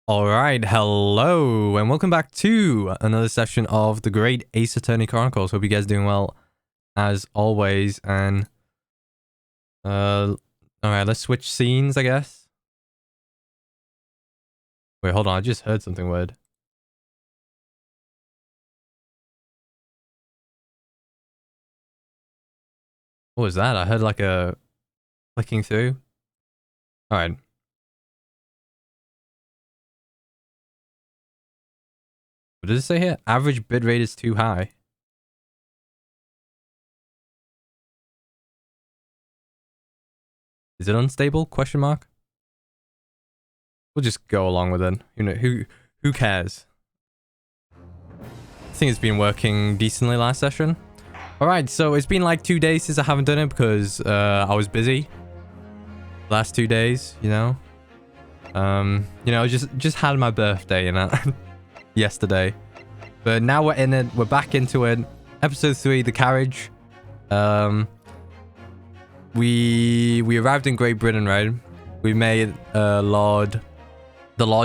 All right, hello, and welcome back to another session of the Great Ace Attorney Chronicles. Hope you guys are doing well, as always. And all right, let's switch scenes, I guess. Wait, hold on, I just heard something weird. What was that? I heard like a clicking through. All right. What does it say here? Average bitrate is too high. Is it unstable? Question mark. We'll just go along with it. You know, who cares? I think it's been working decently last session. All right, so it's been like 2 days since I haven't done it because I was busy. Last 2 days, you know. Just had my birthday, you know, yesterday. But now we're in it. We're back into it. Episode 3, the carriage. We arrived in Great Britain, right? We made the Lord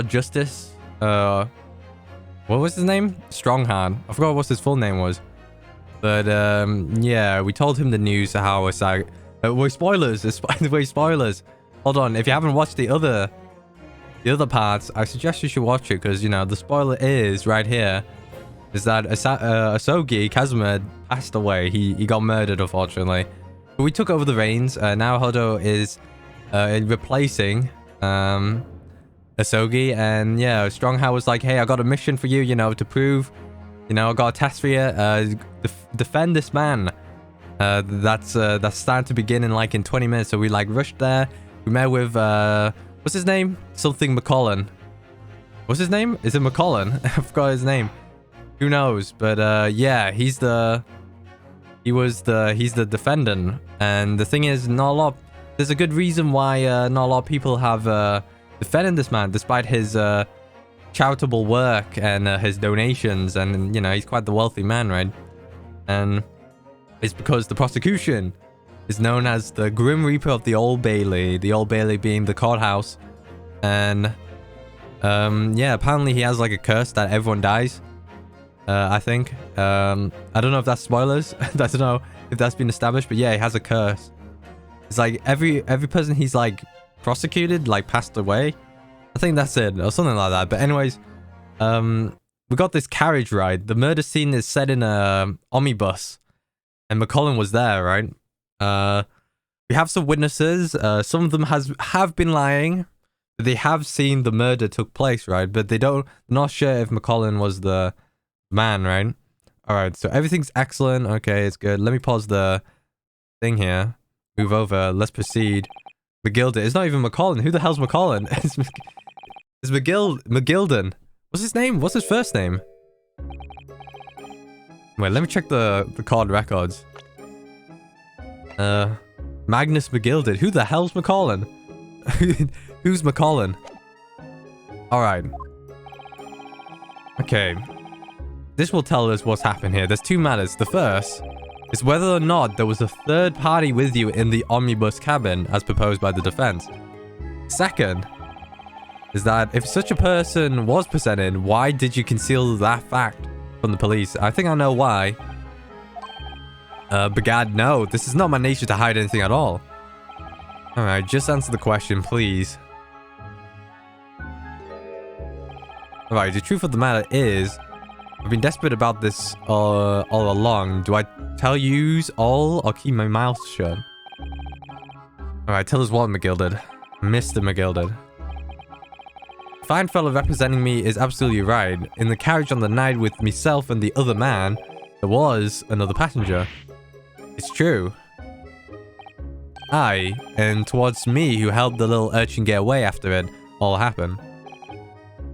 Justice. What was his name? Stronghand. I forgot what his full name was. But yeah, we told him the news. How it's like, wait, spoilers. Wait, spoilers. Hold on. If you haven't watched the other parts, I suggest you should watch it because you know the spoiler is right here. Is that Asogi Kazuma passed away. He got murdered, unfortunately. But we took over the reins. Now Hodo is replacing Asogi, and yeah, Stronghand was like, "Hey, I got a mission for you. You know, to prove. You know, I got a test for you. Defend this man. That's starting to begin in 20 minutes. So we rushed there. We met with what's his name? Something McCollin. What's his name? Is it McCollin? I forgot his name. Who knows? But yeah, he's the defendant. And the thing is, not a lot. There's a good reason why not a lot of people have defended this man, despite his charitable work and his donations, and you know he's quite the wealthy man, right? And it's because the prosecution is known as the Grim Reaper of the Old Bailey. The Old Bailey being the courthouse, and yeah, apparently he has a curse that everyone dies. I think. I don't know if that's spoilers. I don't know if that's been established, but yeah, he has a curse. It's every person he's prosecuted passed away. I think that's it, or something like that. But anyways, we got this carriage ride. The murder scene is set in a omnibus, and McCollin was there, right? We have some witnesses. Some of them have been lying. But they have seen the murder took place, right? But not sure if McCollin was the man, right? All right, so everything's excellent. Okay, it's good. Let me pause the thing here. Move over. Let's proceed. McGilden. It's not even McCollin. Who the hell's McCollin? It's McGilden. What's his name? What's his first name? Wait, let me check the card records. Magnus McGilden. Who the hell's McCollin? Who's McCollin? Alright. Okay. This will tell us what's happened here. There's two matters. The first is whether or not there was a third party with you in the omnibus cabin as proposed by the defense. Second is that if such a person was presented, why did you conceal that fact from the police? I think I know why. Begad, no, this is not my nature to hide anything at all. Alright, just answer the question, please. Alright, the truth of the matter is, I've been desperate about this all along. Do I tell yous all or keep my mouth shut? Alright, tell us what, McGilden. Mr. McGilden. Fine fellow representing me is absolutely right. In the carriage on the night with myself and the other man, there was another passenger. It's true. Aye, and towards me who helped the little urchin get away after it all happened.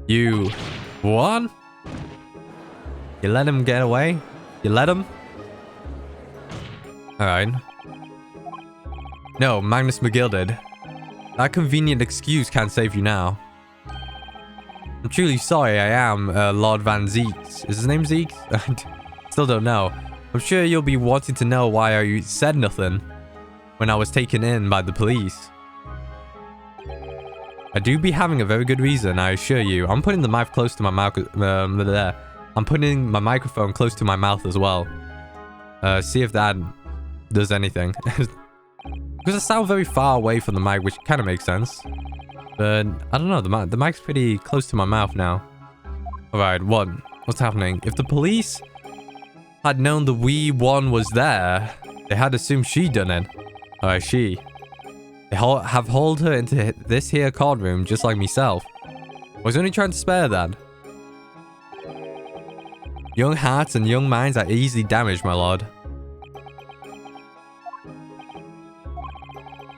You... what? You let him get away? You let him? Alright. No, Magnus McGilden. That convenient excuse can't save you now. I'm truly sorry I am, Lord Van Zeeks. Is his name Zeeks? Still don't know. I'm sure you'll be wanting to know why I said nothing when I was taken in by the police. I do be having a very good reason, I assure you. I'm putting the mic close to my mouth. There. I'm putting my microphone close to my mouth as well. See if that does anything. Because I sound very far away from the mic, which kind of makes sense. But I don't know, the mic's pretty close to my mouth now. Alright, what's happening? If the police had known the wee one was there, they had assumed she done it. Alright, she. They have hauled her into this here card room just like myself. I was only trying to spare that. Young hearts and young minds are easily damaged, my lord.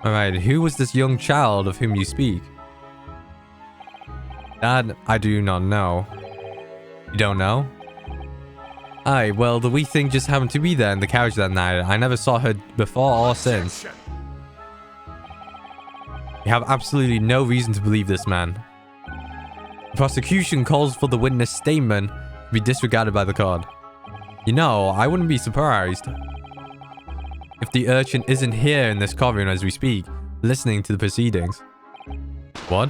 Alright, who was this young child of whom you speak? That I do not know. You don't know? Aye, well, the wee thing just happened to be there in the carriage that night. I never saw her before or since. You have absolutely no reason to believe this man. The prosecution calls for the witness statement to be disregarded by the court. You know, I wouldn't be surprised if the urchin isn't here in this courtroom as we speak, listening to the proceedings. What?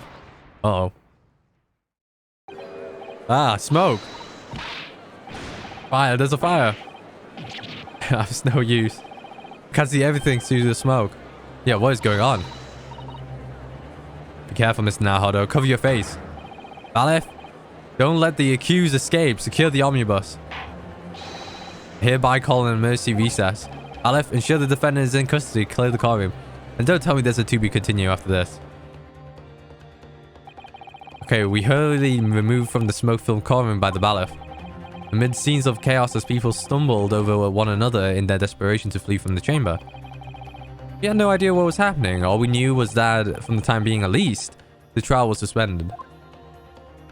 Uh-oh. Ah, smoke! Fire, there's a fire! That's no use. Can't see everything through the smoke. Yeah, what is going on? Be careful, Mr. Naruhodo. Cover your face. Balef, don't let the accused escape. Secure the omnibus. Hereby call an emergency recess. Balef, ensure the defendant is in custody. Clear the courtroom. And don't tell me there's a to be continued after this. Okay, we hurriedly removed from the smoke-filled courtroom by the Balef. Amid scenes of chaos as people stumbled over one another in their desperation to flee from the chamber. We had no idea what was happening. All we knew was that, from the time being at least, the trial was suspended.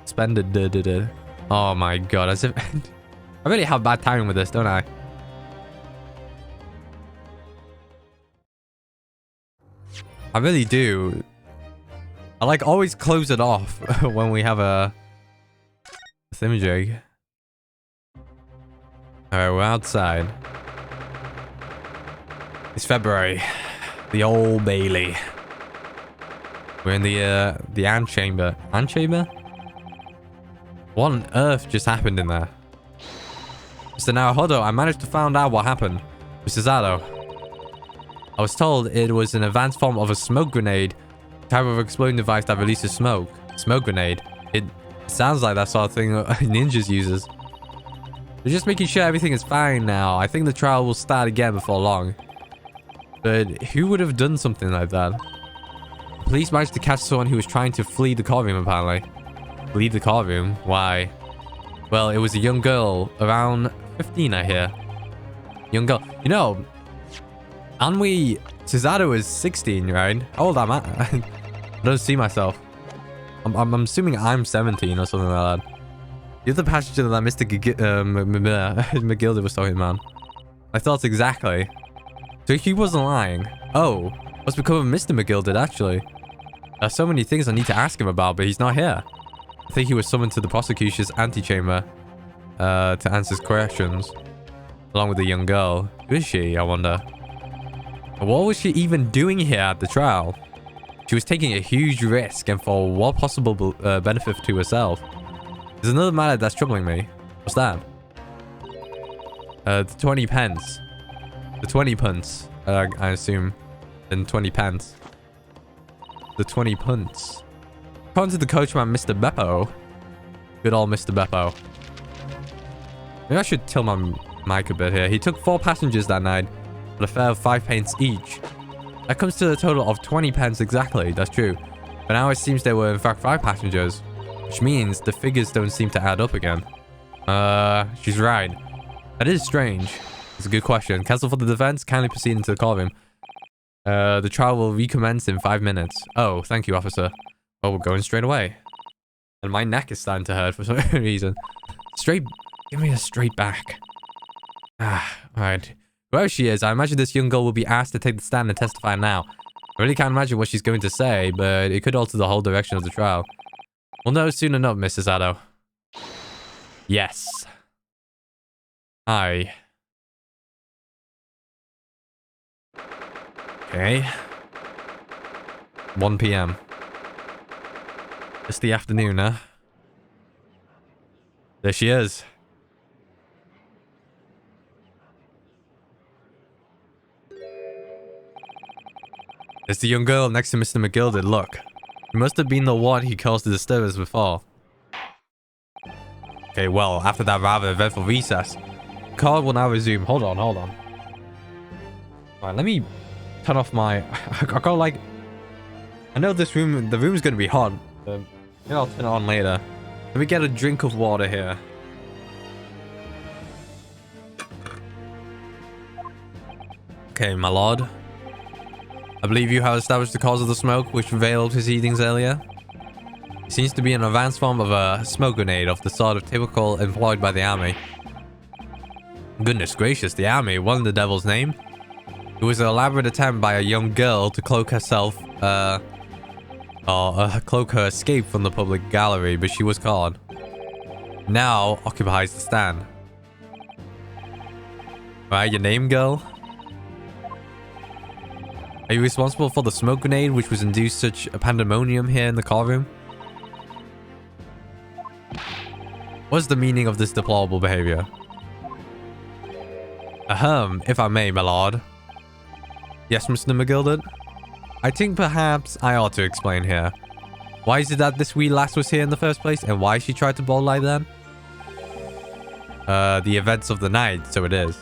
Suspended. Oh my god, as if... I really have bad timing with this, don't I? I really do. I like always close it off when we have a thingamajig. Alright, we're outside. It's February. The Old Bailey. We're in the antechamber. Antechamber? What on earth just happened in there? Mr. Naruhodo, I managed to find out what happened. Mr. Zato. I was told it was an advanced form of a smoke grenade. Type of exploding device that releases smoke. Smoke grenade. It sounds like that sort of thing ninjas uses. They're just making sure everything is fine now. I think the trial will start again before long. But who would have done something like that? The police managed to catch someone who was trying to flee the courtroom, apparently. Leave the courtroom? Why? Well, it was a young girl, around 15, I hear. Young girl. You know, Anwi Suzato is 16, right? How old am I? I don't see myself. I'm assuming I'm 17 or something like that. The other passenger that Mr. McGilda was talking about. My thoughts exactly. So he wasn't lying. Oh, what's become of Mr. McGilda, actually? There's so many things I need to ask him about, but he's not here. I think he was summoned to the prosecution's antechamber to answer his questions, along with a young girl. Who is she, I wonder? What was she even doing here at the trial? She was taking a huge risk, and for what possible benefit to herself? There's another matter that's troubling me. What's that? The 20 pence. The 20 punts, I assume. And 20 pence. The 20 punts. According to the coachman, Mr. Beppo. Good old Mr. Beppo. Maybe I should tilt my mic a bit here. He took 4 passengers that night at a fare of 5 pence each. That comes to a total of 20 pence exactly. That's true. But now it seems there were in fact 5 passengers. Which means the figures don't seem to add up again. She's right. That is strange. It's a good question. Counsel for the defense, kindly proceed into the courtroom. The trial will recommence in 5 minutes. Oh, thank you, officer. Oh, we're going straight away. And my neck is starting to hurt for some reason. Straight... Give me a straight back. Alright. Whoever she is, I imagine this young girl will be asked to take the stand and testify now. I really can't imagine what she's going to say, but it could alter the whole direction of the trial. We'll know soon enough, Mrs. Zato. Yes. Hi. Okay. 1 p.m. It's the afternoon, huh? There she is. It's the young girl next to Mr. McGilded. Look. She must have been the one he caused the disturbance before. Okay, well, after that rather eventful recess, the card will now resume. Hold on. Alright, let me turn off my... I got like... I know this room... The room's gonna be hot. Maybe I'll turn it on later. Let me get a drink of water here. Okay, my lord. I believe you have established the cause of the smoke which veiled proceedings earlier. It seems to be an advanced form of a smoke grenade of the sort of typical employed by the army. Goodness gracious, the army, what in the devil's name? It was an elaborate attempt by a young girl to cloak herself, cloak her escape from the public gallery, but she was caught. Now occupies the stand. Right, your name, girl? Are you responsible for the smoke grenade which was induced such a pandemonium here in the car room? What's the meaning of this deplorable behavior? Ahem, if I may, my lord. Yes, Mr. McGilded? I think perhaps I ought to explain here. Why is it that this wee lass was here in the first place, and why she tried to bowl like that? The events of the night, so it is.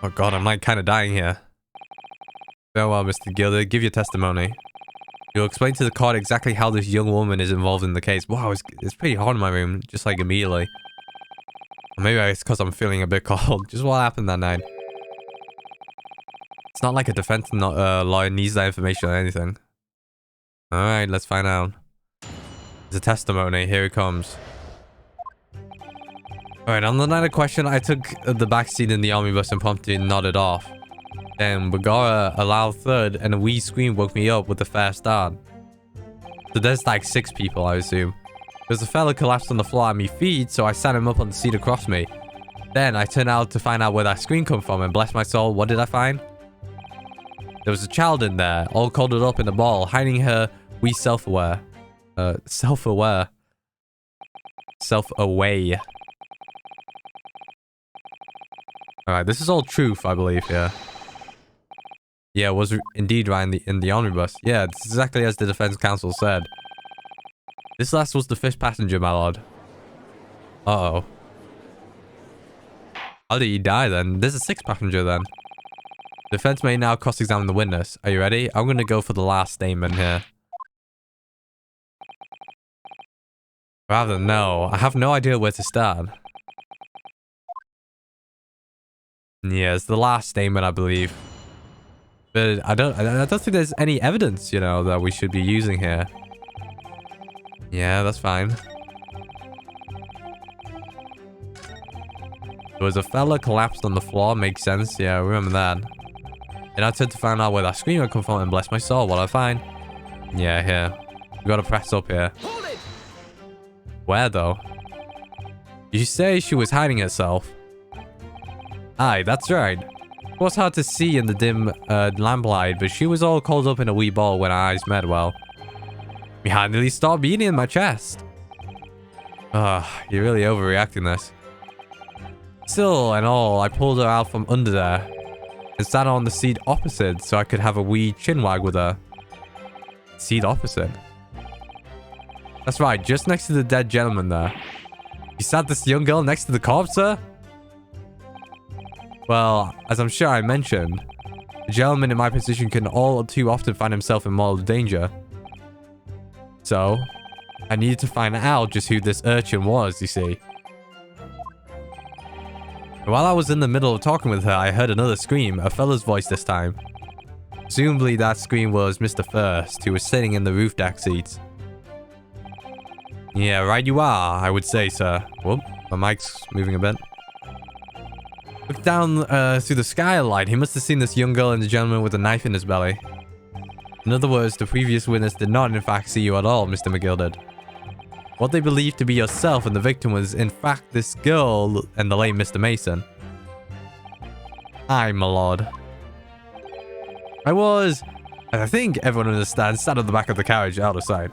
Oh god, I'm like kind of dying here. Very well, Mr. Gilded, give your testimony. You'll explain to the court exactly how this young woman is involved in the case. Wow, it's pretty hot in my room, just like immediately. Or maybe it's because I'm feeling a bit cold. Just what happened that night. It's not like a defense lawyer needs that information or anything. Alright, let's find out. It's a testimony, here it comes. Alright, on the night of question, I took the back seat in the omnibus and promptly nodded off. Then Bagara, a loud thud, and a wee scream woke me up with a fair start. So there's like 6 people, I assume. There's a fella collapsed on the floor at my feet, so I sat him up on the seat across me. Then I turned out to find out where that scream come from, and bless my soul, what did I find? There was a child in there, all coiled up in a ball, hiding her wee self-aware. Self-aware. Self-away. Alright, this is all truth, I believe, yeah. Yeah, it was indeed right in the omnibus. Yeah, it's exactly as the defense counsel said. This last was the 5th passenger, my lord. Uh-oh. How did he die then? There's a 6th passenger then. Defense may now cross-examine the witness. Are you ready? I'm going to go for the last statement here. Rather, no. I have no idea where to start. Yeah, it's the last statement, I believe. But I don't think there's any evidence, you know, that we should be using here. Yeah, that's fine. There was a fella collapsed on the floor, makes sense. Yeah, I remember that. And I turned to find out where that scream had come from, and bless my soul, what I find. Yeah, here. We gotta press up here. Hold it! Where though? Did you say she was hiding herself? Aye, that's right. It was hard to see in the dim lamplight, but she was all coiled up in a wee ball when our eyes met. Well, my hand nearly stopped beating in my chest. Ugh, you're really overreacting this. Still and all, I pulled her out from under there and sat on the seat opposite so I could have a wee chinwag with her. Seat opposite? That's right, just next to the dead gentleman there. You sat this young girl next to the corpse, sir? Well, as I'm sure I mentioned, a gentleman in my position can all too often find himself in mortal danger. So, I needed to find out just who this urchin was, you see. And while I was in the middle of talking with her, I heard another scream, a fella's voice this time. Presumably that scream was Mr. First, who was sitting in the roof deck seats. Yeah, right you are, I would say, sir. Whoop, my mic's moving a bit. Look down through the skylight. He must have seen this young girl and the gentleman with a knife in his belly. In other words, the previous witness did not in fact see you at all, Mr. McGilded. What they believed to be yourself and the victim was in fact this girl and the late Mr. Mason. Aye, my lord. I I think everyone understands. Stand at the back of the carriage, out of sight.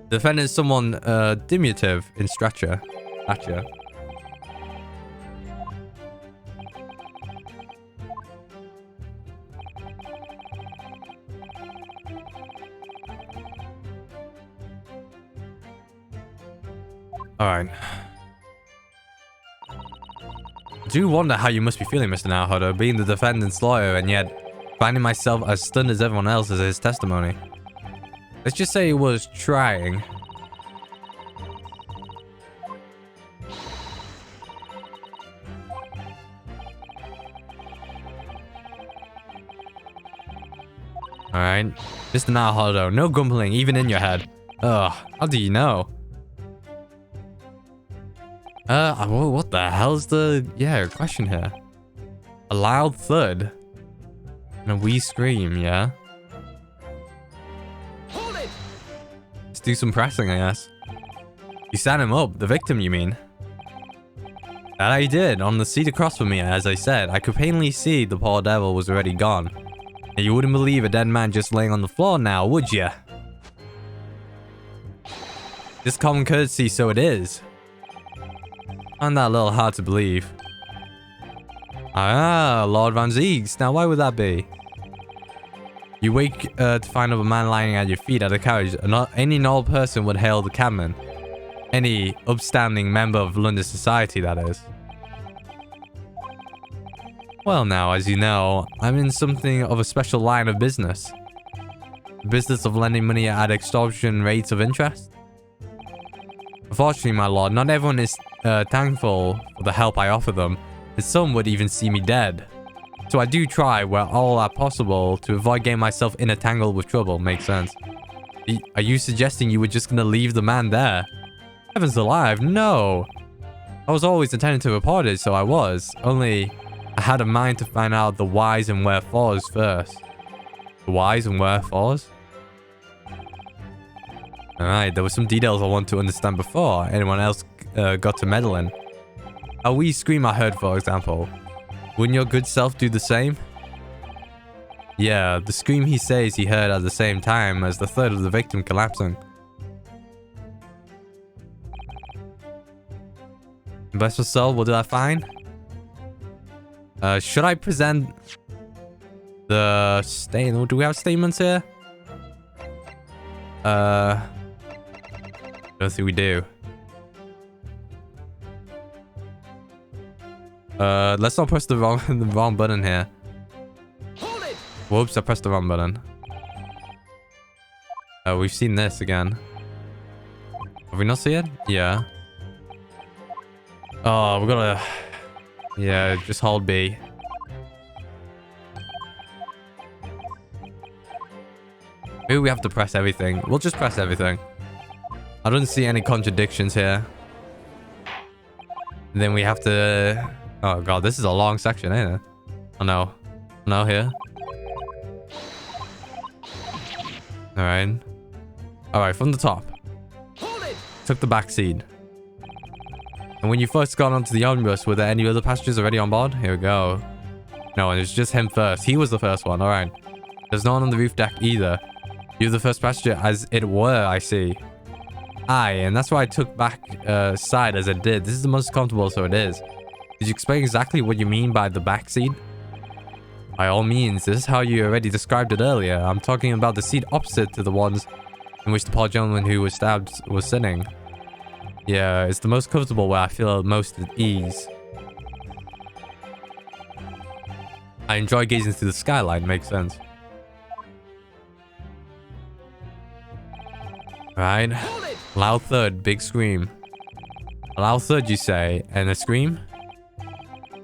The defendant is someone diminutive in stature. Alright. I do wonder how you must be feeling, Mr. Naohodo, being the defendant's lawyer and yet finding myself as stunned as everyone else as his testimony. Let's just say he was trying. Alright. Mr. Naohodo, no grumbling, even in your head. Ugh, how do you know? What the hell's the... Yeah, question here. A loud thud. And a wee scream, yeah? Hold it! Let's do some pressing, I guess. You sat him up, the victim, you mean? That I did, on the seat across from me, as I said. I could plainly see the poor devil was already gone. And you wouldn't believe a dead man just laying on the floor now, would ya? Just common courtesy, so it is. Find that a little hard to believe. Ah, Lord Van Ziegs. Now, why would that be? You wake to find a man lying at your feet at a carriage. Any normal person would hail the cabman. Any upstanding member of London society, that is. Well, now, as you know, I'm in something of a special line of business. The business of lending money at extortion rates of interest. Unfortunately, my lord, not everyone is thankful for the help I offer them, and some would even see me dead. So I do try, where all are possible, to avoid getting myself in a tangle with trouble. Makes sense. Are you suggesting you were just gonna leave the man there? Heavens alive, no! I was always intending to report it, so I was. Only, I had a mind to find out the whys and wherefores first. The whys and wherefores? Alright, there were some details I want to understand before anyone else got to meddle in. A wee scream I heard, for example. Wouldn't your good self do the same? Yeah, the scream he says he heard at the same time as the third of the victim collapsing. Bless your soul, what did I find? Should I present the statement? Do we have statements here? I don't think we do. Let's not press the wrong button here. Hold it! Whoops, I pressed the wrong button. We've seen this again. Have we not seen it? Yeah. Oh, we gotta... Yeah, just hold B. Maybe we have to press everything. We'll just press everything. I don't see any contradictions here. And then we have to... Oh god, this is a long section, ain't it? Oh no. No, here. Alright. Alright, from the top. Took the back seat. And when you first got onto the omnibus, were there any other passengers already on board? Here we go. No, it was just him first. He was the first one, alright. There's no one on the roof deck either. You're the first passenger, as it were, I see. Aye, and that's why I took back side as I did. This is the most comfortable, so it is. Did you explain exactly what you mean by the back seat? By all means, this is how you already described it earlier. I'm talking about the seat opposite to the ones in which the poor gentleman who was stabbed was sitting. Yeah, it's the most comfortable where I feel most at ease. I enjoy gazing through the skyline, makes sense. Right. Loud thud, big scream. A loud thud, you say, and a scream?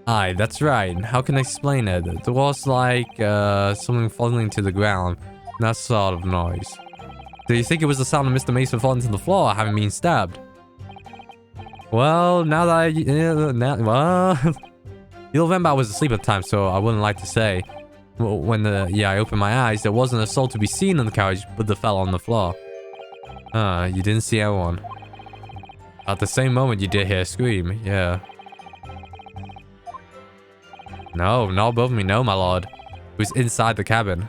Aye, that's right. How can I explain it? There was like something falling to the ground. That sort of noise. Do you think it was the sound of Mr. Mason falling to the floor, having been stabbed? Well, now that you'll remember I was asleep at the time, so I wouldn't like to say. When I opened my eyes, there wasn't a soul to be seen in the carriage, but they fell on the floor. You didn't see anyone. At the same moment, you did hear a scream. Yeah. No, not above me. No, my lord. It was inside the cabin.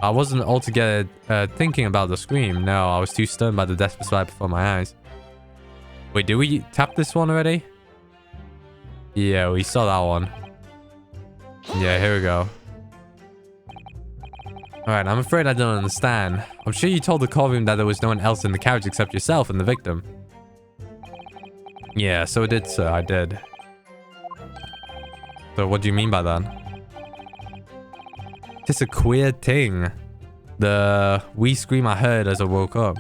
I wasn't altogether thinking about the scream. No, I was too stunned by the desperate sight before my eyes. Wait, did we tap this one already? Yeah, we saw that one. Yeah, here we go. Alright, I'm afraid I don't understand. I'm sure you told the call room that there was no one else in the carriage except yourself and the victim. Yeah, so it did, sir. I did. So what do you mean by that? Just a queer thing. The wee scream I heard as I woke up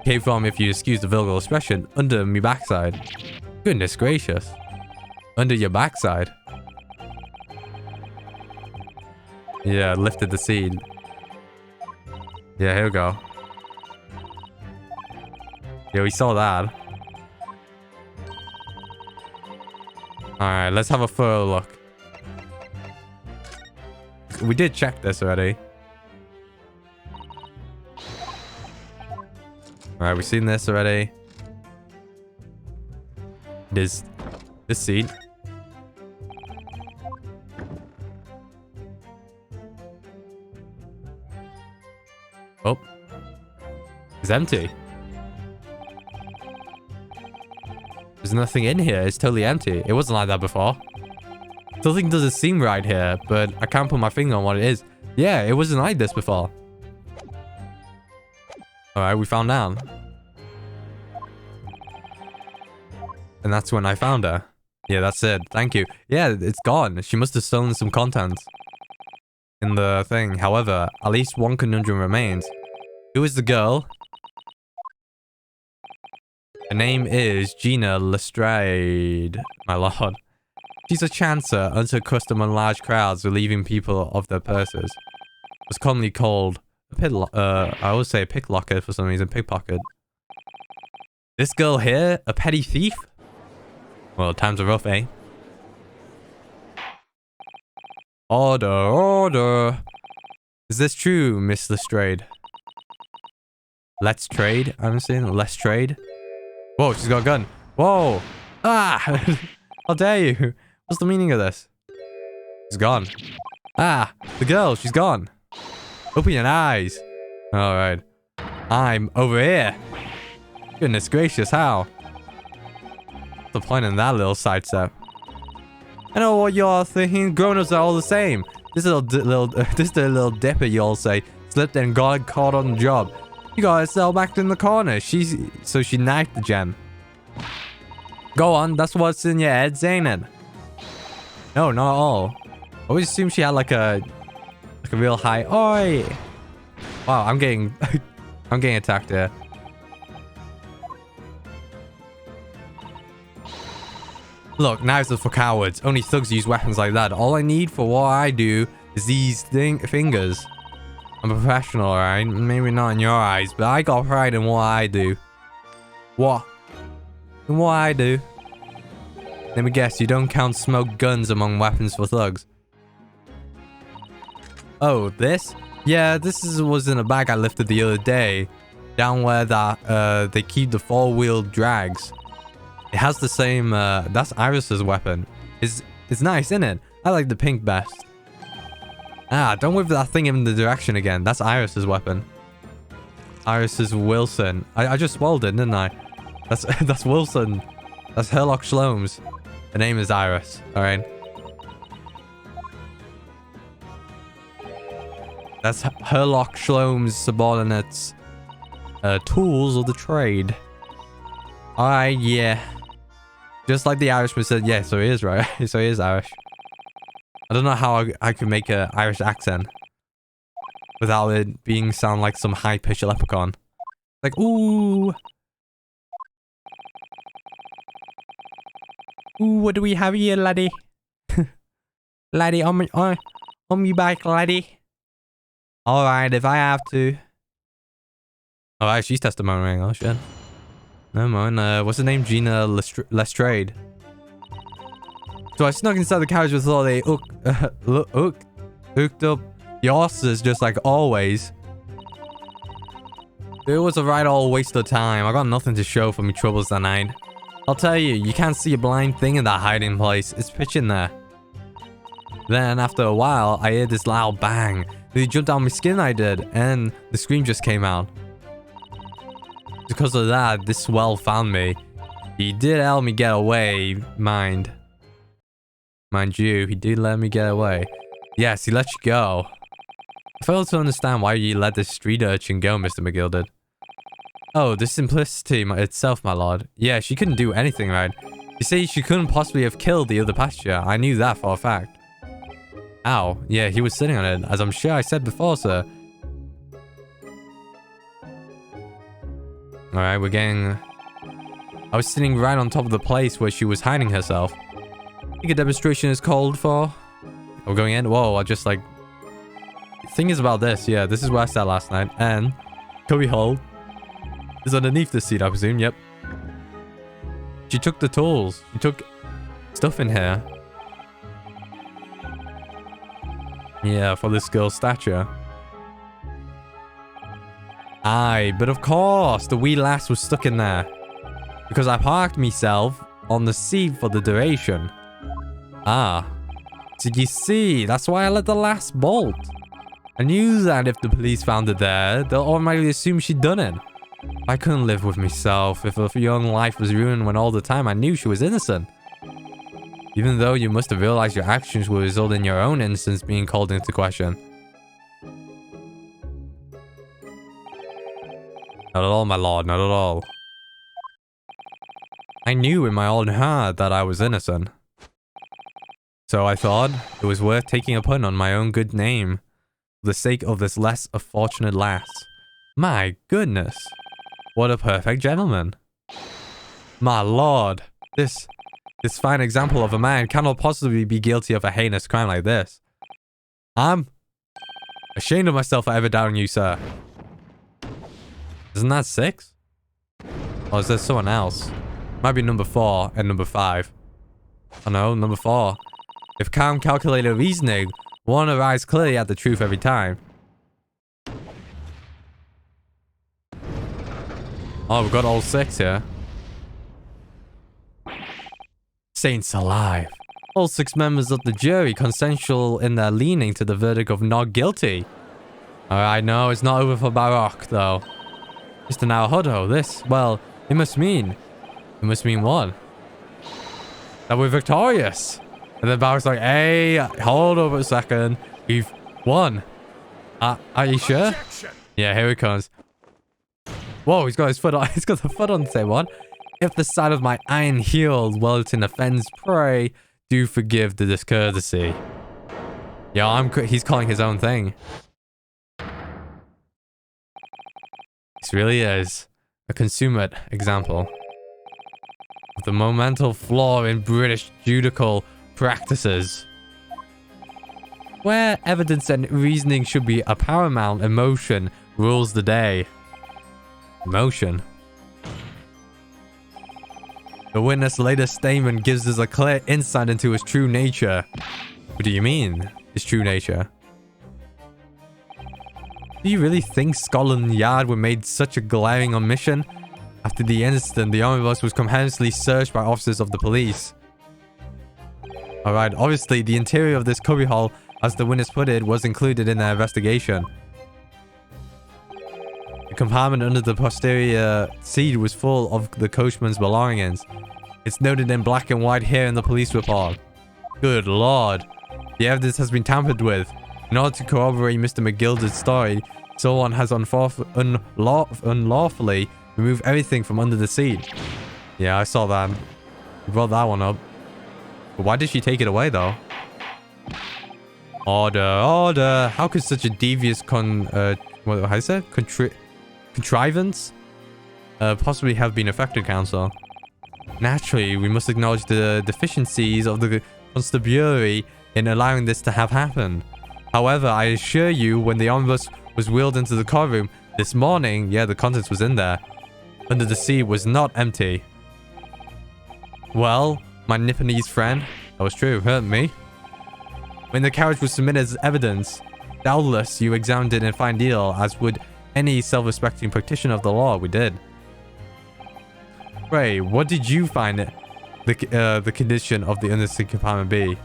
came from, if you excuse the vulgar expression, under me backside. Goodness gracious. Under your backside. Yeah, lifted the seat. Yeah, here we go. Yeah, we saw that. Alright, let's have a thorough look. We did check this already. Alright, we've seen this already. There's this seat. Oh. It's empty. There's nothing in here. It's totally empty. It wasn't like that before. Something doesn't seem right here, but I can't put my finger on what it is. Yeah, it wasn't like this before. Alright, we found out. And that's when I found her. Yeah, that's it. Thank you. Yeah, it's gone. She must have stolen some content in the thing. However, at least one conundrum remains. Who is the girl? Her name is Gina Lestrade, my lord. She's a chancer unto custom on large crowds, relieving people of their purses. It's commonly called I always say a picklocket for some reason. Pickpocket. This girl here, a petty thief? Well, times are rough, eh? Order, order. Is this true, Miss Lestrade? Let's trade, I'm saying. Let's trade. Whoa, she's got a gun. Whoa. Ah! How dare you? What's the meaning of this? She's gone. Ah! The girl, she's gone. Open your eyes. Alright. I'm over here. Goodness gracious, how? What's the point in that little sidestep? I know what you're thinking. Grown-ups are all the same. This little dipper, you all say, slipped and got caught on the job. You got herself back in the corner. So she knifed the gem. Go on, that's what's in your head, ain't it? No, not at all. I always assumed she had like a real high. Oi! Wow, I'm getting attacked here. Look, knives are for cowards. Only thugs use weapons like that. All I need for what I do is these fingers. I'm a professional, alright? Maybe not in your eyes, but I got pride in what I do. What? In what I do? Let me guess, you don't count smoke guns among weapons for thugs. Oh, this? Yeah, was in a bag I lifted the other day. Down where they keep the four-wheel drags. It has the same, that's Iris's weapon. It's nice, isn't it? I like the pink best. Ah, don't whip that thing in the direction again. That's Iris's weapon. Iris's Wilson. I just swallowed it, didn't I? That's Wilson. That's Herlock Sholmes. Her name is Iris. Alright. That's Herlock Sholmes' subordinates. Tools of the trade. Alright, yeah. Just like the Irishman said, yeah, so he is, right? So he is Irish. I don't know how I could make an Irish accent without it sound like some high-pitched leprechaun. Like, ooh. Ooh, what do we have here, laddie? Laddie, on me back, laddie. Alright, if I have to. Alright, she's testimonying. Oh, shit. Never mind. What's her name? Gina Lestrade. So I snuck inside the carriage with all they hooked up the horses just like always. It was a right old waste of time. I got nothing to show for me troubles that night. I'll tell you, you can't see a blind thing in that hiding place. It's pitch in there. Then, after a while, I heard this loud bang. It jumped down my skin, I did, and the scream just came out. Because of that, this swell found me. He did help me get away, mind you, he did let me get away. Yes, he let you go. I fail to understand why you let this street urchin go, Mr. McGill did. Oh, the simplicity itself, my lord. Yeah, she couldn't do anything right. You see, she couldn't possibly have killed the other passenger. I knew that for a fact. Ow. Yeah, he was sitting on it, as I'm sure I said before, sir. Alright, we're getting... I was sitting right on top of the place where she was hiding herself. I think a demonstration is called for. We're going in? Whoa, I just like... The thing is about this, yeah, this is where I sat last night, and... Cubby hole is underneath the seat, I presume, yep. She took the tools. She took stuff in here. Yeah, for this girl's stature. Aye, but of course, the wee lass was stuck in there. Because I parked myself on the seat for the duration. Ah. Did you see? That's why I let the lass bolt. I knew that if the police found her there, they'll automatically assume she'd done it. I couldn't live with myself if her young life was ruined when all the time I knew she was innocent. Even though you must have realized your actions will result in your own innocence being called into question. Not at all, my lord, not at all. I knew in my own heart that I was innocent. So I thought it was worth taking a pun on my own good name for the sake of this less unfortunate lass. My goodness. What a perfect gentleman. My lord. This fine example of a man cannot possibly be guilty of a heinous crime like this. I'm ashamed of myself for ever doubting you, sir. Isn't that 6? Or is there someone else? Might be number 4 and number 5. Oh no, number 4. If calm, calculated reasoning won't arrive clearly at the truth every time. Oh, we've got all 6 here. Saints alive. All 6 members of the jury consensual in their leaning to the verdict of not guilty. Alright, no, it's not over for Baroque, though. Mr. Naruhodo, this, well, it must mean what? That we're victorious. And then Baroque's like, hey, hold over a second. We've won. Are you sure? Objection. Yeah, here it comes. Whoa, he's got his foot on. He's got the foot on the same one. If the sight of my iron heel Wellington offends, pray do forgive the discourtesy. Yeah, he's calling his own thing. This really is a consummate example of the monumental flaw in British judicial practices, where evidence and reasoning should be a paramount, emotion rules the day. Emotion. The witness' latest statement gives us a clear insight into his true nature. What do you mean, his true nature? Do you really think Scotland Yard were made such a glaring omission? After the incident, the omnibus was comprehensively searched by officers of the police. Alright, obviously the interior of this cubbyhole, as the witness put it, was included in their investigation. The compartment under the posterior seat was full of the coachman's belongings. It's noted in black and white here in the police report. Good lord. The evidence has been tampered with. In order to corroborate Mr. McGilder's story, someone has unlawfully removed everything from under the seat. Yeah, I saw that. You brought that one up. But why did she take it away, though? Order, order. How could such a devious contrivance possibly have been affected, counsel? Naturally, we must acknowledge the deficiencies of the constabulary in allowing this to have happened. However, I assure you, when the omnibus was wheeled into the car room this morning, yeah, the contents was in there. Under the seat was not empty. Well, my Nipponese friend, that was true, hurt me. When the carriage was submitted as evidence, doubtless you examined it in fine detail, as would any self-respecting practitioner of the law, we did. Ray, what did you find the condition of the undersea compartment be?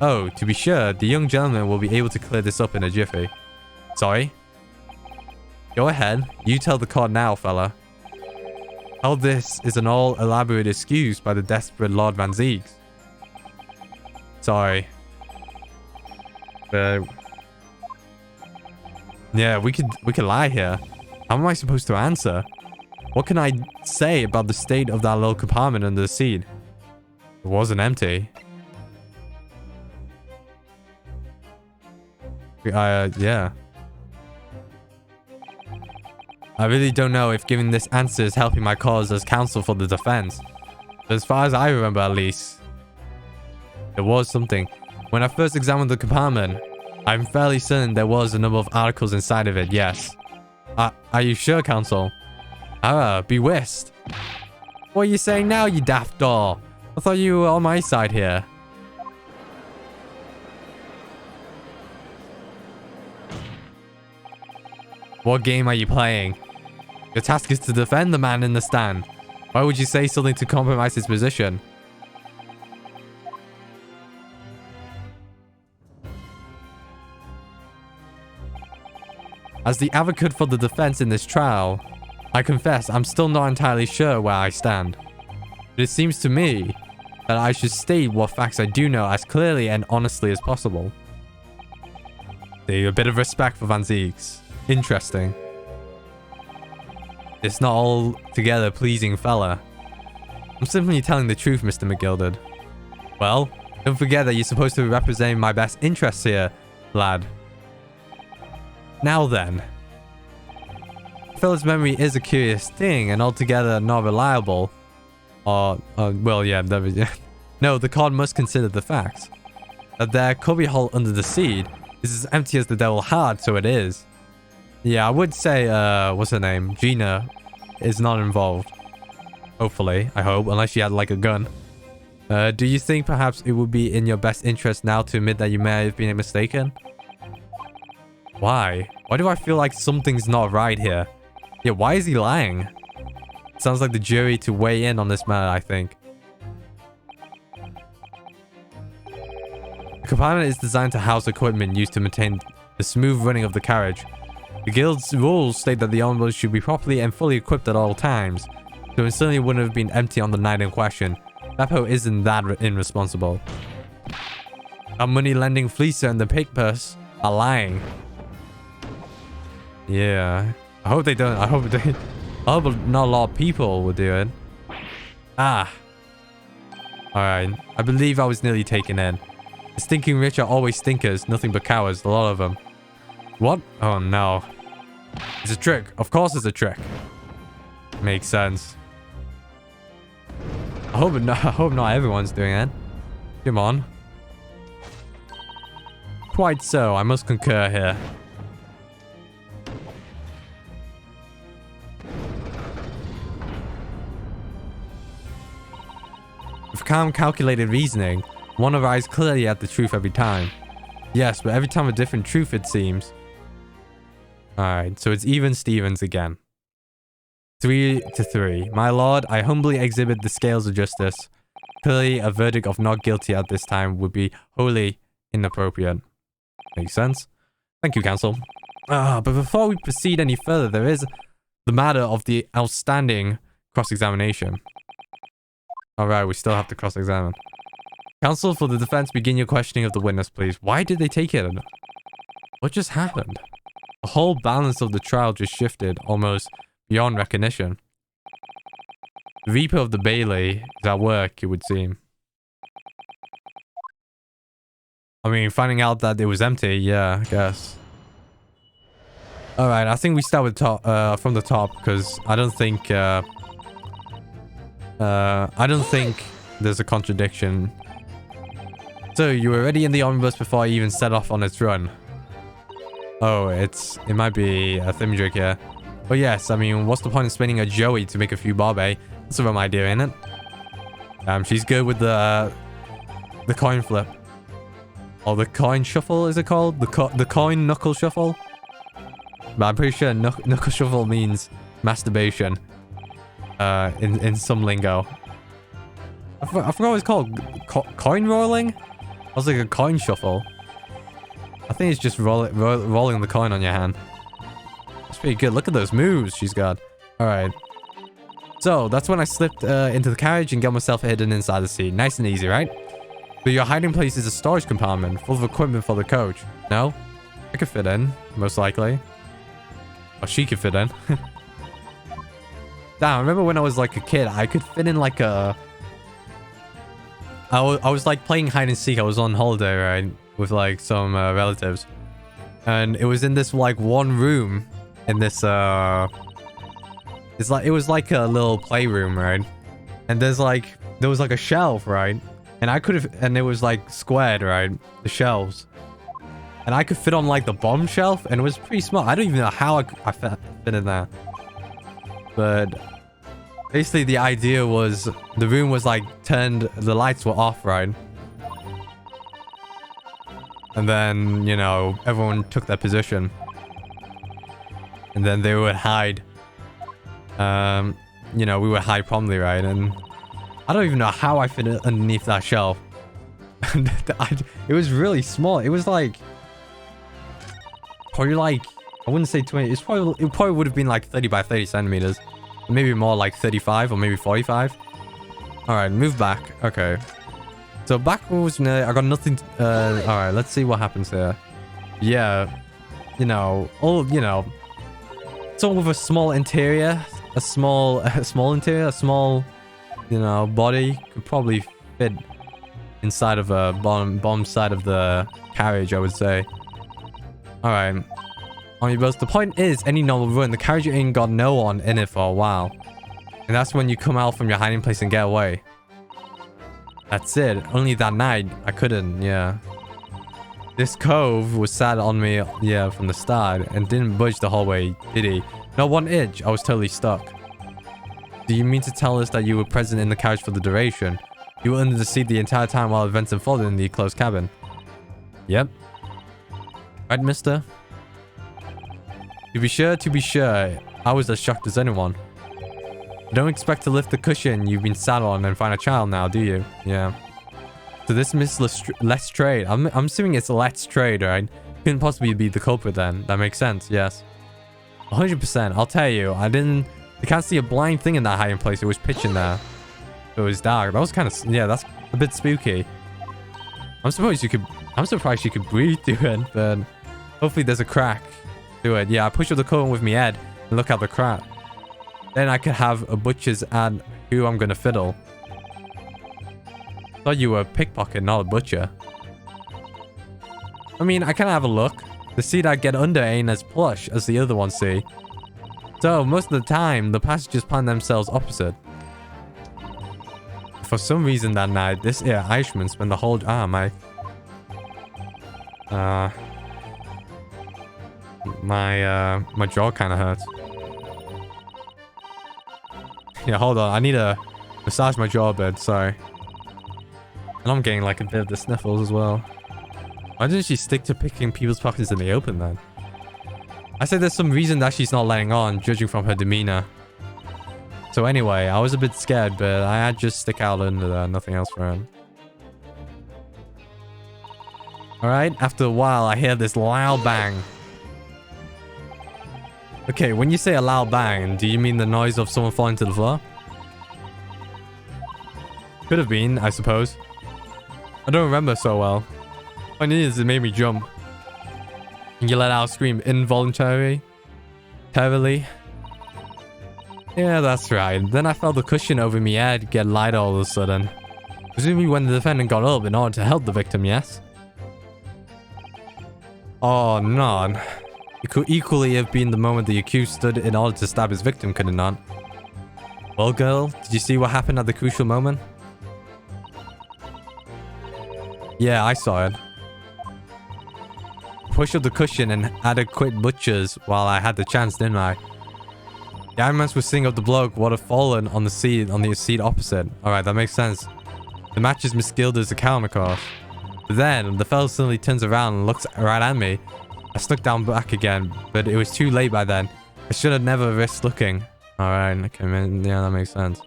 Oh, to be sure, the young gentleman will be able to clear this up in a jiffy. Sorry? Go ahead. You tell the court now, fella. All this is an all-elaborate excuse by the desperate Lord Van Ziegs. Sorry. Yeah, we could lie here. How am I supposed to answer? What can I say about the state of that little compartment under the sea? It wasn't empty. Yeah. I really don't know if giving this answer is helping my cause as counsel for the defense. But as far as I remember, at least, there was something. When I first examined the compartment, I'm fairly certain there was a number of articles inside of it, yes. Are you sure, counsel? Be whist. What are you saying now, you daft doll? I thought you were on my side here. What game are you playing? Your task is to defend the man in the stand. Why would you say something to compromise his position? As the advocate for the defense in this trial, I confess I'm still not entirely sure where I stand. But it seems to me that I should state what facts I do know as clearly and honestly as possible. A bit of respect for Van Ziegs. Interesting. It's not altogether pleasing fella. I'm simply telling the truth, Mr. McGilded. Well, don't forget that you're supposed to be representing my best interests here, lad. Now then. A fella's memory is a curious thing and altogether not reliable. Well, yeah, no, the court must consider the fact that their cubby hole under the sea is as empty as the devil heart, so it is. Yeah, I would say, what's her name? Gina is not involved. Hopefully, I hope, unless she had like a gun. Do you think perhaps it would be in your best interest now to admit that you may have been mistaken? Why? Why do I feel like something's not right here? Yeah, why is he lying? Sounds like the jury to weigh in on this matter, I think. The compartment is designed to house equipment used to maintain the smooth running of the carriage. The guild's rules state that the omnibus should be properly and fully equipped at all times, so it certainly wouldn't have been empty on the night in question. Beppo isn't that irresponsible. Our money-lending fleecer and the pig purse are lying. Yeah. I hope they don't. I hope not a lot of people will do it. Ah. Alright. I believe I was nearly taken in. The stinking rich are always stinkers, nothing but cowards, a lot of them. What? Oh no. It's a trick. Of course it's a trick. Makes sense. I hope not everyone's doing it. Come on. Quite so, I must concur here. With calm, calculated reasoning, one arrives clearly at the truth every time. Yes, but every time a different truth, it seems. Alright, so it's even Stevens again. 3-3. My lord, I humbly exhibit the scales of justice. Clearly, a verdict of not guilty at this time would be wholly inappropriate. Makes sense. Thank you, counsel. But before we proceed any further, there is the matter of the outstanding cross-examination. Alright, we still have to cross-examine. Counsel for the defense, begin your questioning of the witness, please. Why did they take it? What just happened? The whole balance of the trial just shifted, almost beyond recognition. The Reaper of the Bailey is at work, it would seem. I mean, finding out that it was empty, yeah, I guess. Alright, I think we start with from the top, because I don't think there's a contradiction. So, you were already in the omnibus before I even set off on its run. Oh, it might be a thingamajig here. But yes, I mean, what's the point of spending a Joey to make a few barbe? That's a rum idea, ain't it? She's good with the coin flip. Or the coin shuffle, is it called? The coin knuckle shuffle? But I'm pretty sure knuckle shuffle means masturbation. In some lingo. I forgot what it's called. Coin rolling? That was like a coin shuffle. I think it's just rolling the coin on your hand. That's pretty good. Look at those moves she's got. Alright. So, that's when I slipped into the carriage and got myself hidden inside the seat. Nice and easy, right? But your hiding place is a storage compartment full of equipment for the coach. No? I could fit in, most likely. Or she could fit in. Damn, I remember when I was like a kid, I could fit in like a... I was like playing hide and seek. I was on holiday, right? With like some relatives. And it was in this like one room in this... it was like a little playroom, right? And there was like a shelf, right? And I could have... And it was like squared, right? The shelves. And I could fit on like the bottom shelf. And it was pretty small. I don't even know how I fit in there. But... basically, the idea was the room was like turned, the lights were off, right? And then, you know, everyone took their position. And then they would hide. You know, we would hide promptly, right? And I don't even know how I fit underneath that shelf. It was really small. It was like... probably like... I wouldn't say 20. It probably would have been like 30 by 30 centimeters. Maybe more like 35 or maybe 45. Alright, move back. Okay. So backwards, I got nothing. Alright, let's see what happens here. Yeah. You know, sort of a small interior. A small interior. A small, you know, body. Could probably fit inside of a bottom side of the carriage, I would say. Alright. But the point is, any normal run, the carriage ain't got no one in it for a while. And that's when you come out from your hiding place and get away. That's it. Only that night, I couldn't, yeah. This cove was sat on me, yeah, from the start, and didn't budge the whole way, did he? Not one inch. I was totally stuck. Do you mean to tell us that you were present in the carriage for the duration? You were under the seat the entire time while events unfolded in the closed cabin? Yep. Right, mister? To be sure, I was as shocked as anyone. You don't expect to lift the cushion you've been sat on and find a child now, do you? Yeah. So this Miss Lestrade, I'm assuming it's Let's Trade, right? Couldn't possibly be the culprit then. That makes sense, yes. 100%, I'll tell you, you can't see a blind thing in that hiding place. It was pitch in there. It was dark. That was kind of, yeah, that's a bit spooky. I'm surprised you could breathe through it, but hopefully there's a crack. Do it. Yeah, I push up the curtain with me head and look at the crack. Then I could have a butcher's at who I'm gonna fiddle. Thought you were a pickpocket, not a butcher. I mean, I can have a look. The seat I get under ain't as plush as the other ones see. So, most of the time, the passengers plan themselves opposite. For some reason that night, this Irishman spent the whole... my jaw kind of hurts. Yeah, hold on. I need to massage my jaw a bit. Sorry. And I'm getting like a bit of the sniffles as well. Why didn't she stick to picking people's pockets in the open then? I said there's some reason that she's not letting on, judging from her demeanor. So anyway, I was a bit scared, but I had just stick out under there. Nothing else for him. Alright, after a while, I hear this loud bang. Okay, when you say a loud bang, do you mean the noise of someone falling to the floor? Could have been, I suppose. I don't remember so well. All I need is it made me jump. And you let out a scream involuntarily. Terribly. Yeah, that's right. Then I felt the cushion over me head get lighter all of a sudden. Presumably when the defendant got up in order to help the victim, yes? Oh, no. It could equally have been the moment the accused stood in order to stab his victim, could it not? Well, girl, did you see what happened at the crucial moment? Yeah, I saw it. Pushed up the cushion and had to quit butchers while I had the chance, didn't I? The Iron Man was seeing up the bloke would have fallen on the seat opposite. Alright, that makes sense. The match is Miss Gilda's account, of course. But then, the fellow suddenly turns around and looks right at me. I snuck down back again, but it was too late by then. I should have never risked looking. Alright, okay, man. Yeah, that makes sense.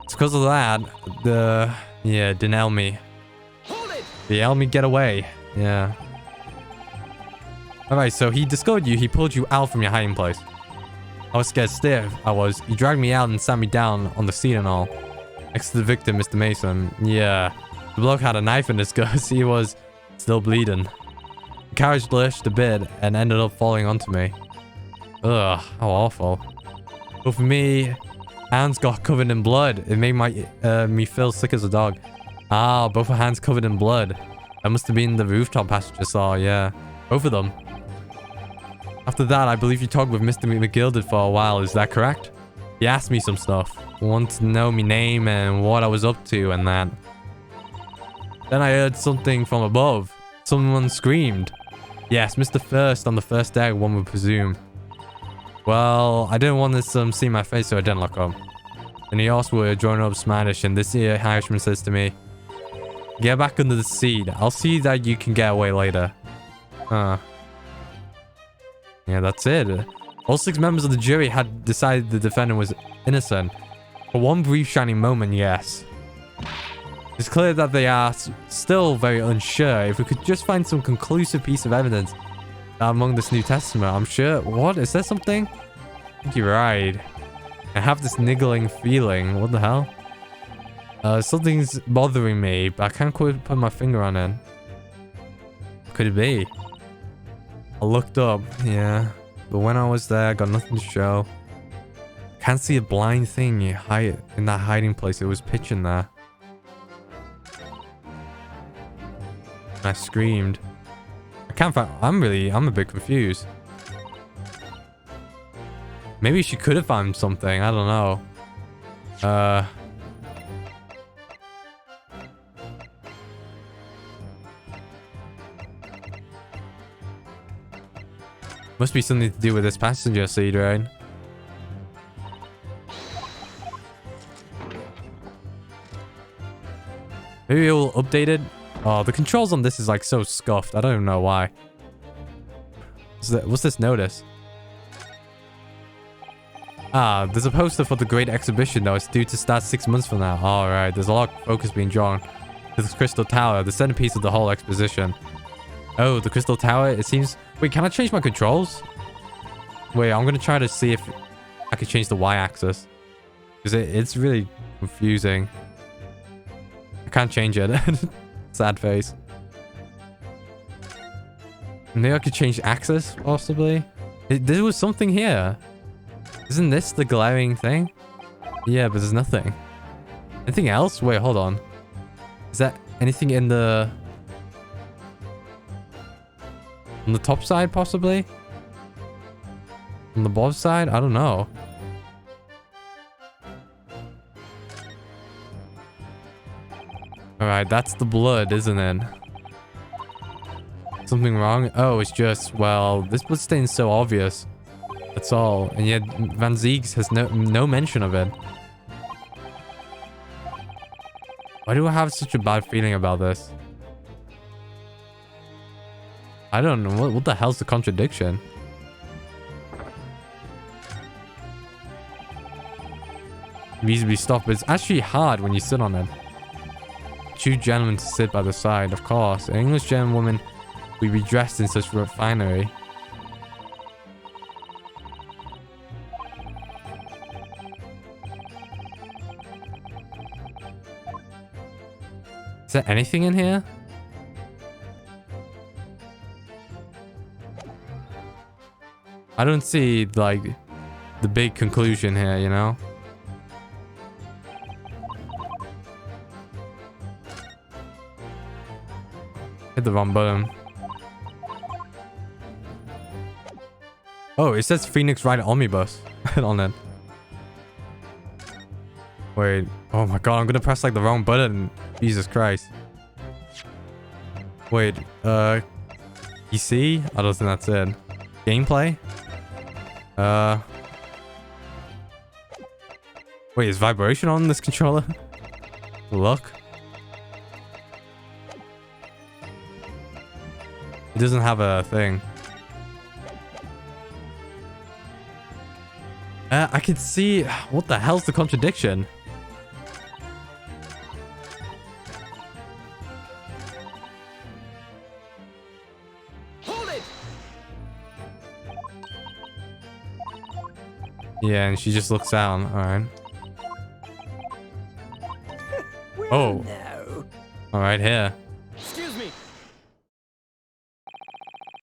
It's because of that, yeah, didn't help me. They helped me get away. Yeah. Alright, so he discovered you. He pulled you out from your hiding place. I was scared stiff. He dragged me out and sat me down on the seat and all. Next to the victim, Mr. Mason. Yeah. The bloke had a knife in his guts. He was still bleeding. The carriage lurched a bit and ended up falling onto me. Ugh, how awful. But for me, hands got covered in blood. It made me feel sick as a dog. Ah, both her hands covered in blood. That must have been the rooftop passenger saw, yeah. Both of them. After that, I believe you talked with Mr. McGilded for a while, is that correct? He asked me some stuff. Wanted to know my name and what I was up to and that. Then I heard something from above. Someone screamed. Yes, Mr. First on the first deck, one would presume. Well, I didn't want this to see my face, so I didn't look up. And the horse were drawn up Spanish, and this here Irishman says to me, get back under the seat. I'll see that you can get away later. Huh. Yeah, that's it. All 6 members of the jury had decided the defendant was innocent. For one brief shining moment, yes. It's clear that they are still very unsure. If we could just find some conclusive piece of evidence among this New Testament, I'm sure. What? Is there something? I think you're right. I have this niggling feeling. What the hell? Something's bothering me, but I can't quite put my finger on it. What could it be? I looked up, yeah. But when I was there, I got nothing to show. Can't see a blind thing in that hiding place. It was pitch in there. And I screamed. I can't find... I'm a bit confused. Maybe she could have found something. I don't know. Must be something to do with this passenger seat, right? Maybe it will update it. Oh, the controls on this is like so scuffed. I don't even know why. What's this notice? Ah, there's a poster for the Great Exhibition that was due to start 6 months from now. Alright, there's a lot of focus being drawn to this Crystal Tower, the centerpiece of the whole exposition. Oh, the Crystal Tower, it seems... Wait, can I change my controls? Wait, I'm going to try to see if I can change the Y-axis. Because it's really confusing. I can't change it. Sad face. Maybe I could change axis, possibly? There was something here. Isn't this the glaring thing? Yeah, but there's nothing. Anything else? Wait, hold on. Is that anything in the... on the top side, possibly? On the bottom side? I don't know. Alright, that's the blood, isn't it? Something wrong? Oh, it's just, well, this bloodstain's so obvious. That's all. And yet, Van Ziegs has no mention of it. Why do I have such a bad feeling about this? I don't know. What the hell's the contradiction? It needs to be stopped, but it's actually hard when you sit on it. 2 gentlemen to sit by the side, of course. An English gentlewoman would be dressed in such finery. Is there anything in here? I don't see, like, the big conclusion here, you know? Hit the wrong button. Oh, it says Phoenix Ride Omnibus on it. Wait. Oh my god, I'm gonna press like the wrong button. Jesus Christ. Wait, PC? I don't think that's it. Gameplay? Wait, is vibration on this controller? Look. It doesn't have a thing. I can see... What the hell's the contradiction? Hold it! Yeah, and she just looks down. Alright. Oh. No. Alright, here. Excuse me.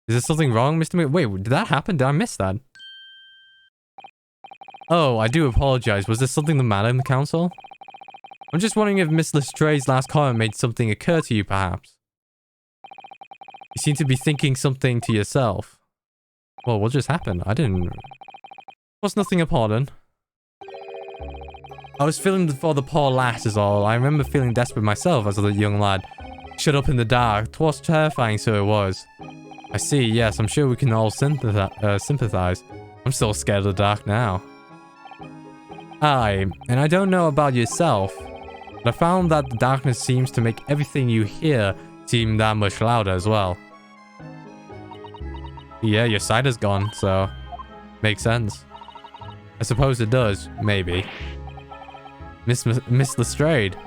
Is there something wrong, Mr. Wait, did that happen? Did I miss that? Oh, I do apologize. Was there something the matter in the council? I'm just wondering if Miss Lestray's last comment made something occur to you, perhaps. You seem to be thinking something to yourself. Well, what just happened? I didn't... Was nothing important. I was feeling for the poor lass is all. I remember feeling desperate myself as a young lad. Shut up in the dark. 'Twas terrifying, so it was. I see, yes, I'm sure we can all sympathize. I'm still scared of the dark now. Aye, and I don't know about yourself, but I found that the darkness seems to make everything you hear seem that much louder as well. Yeah, your sight is gone, so... Makes sense. I suppose it does, maybe. Miss Lestrade,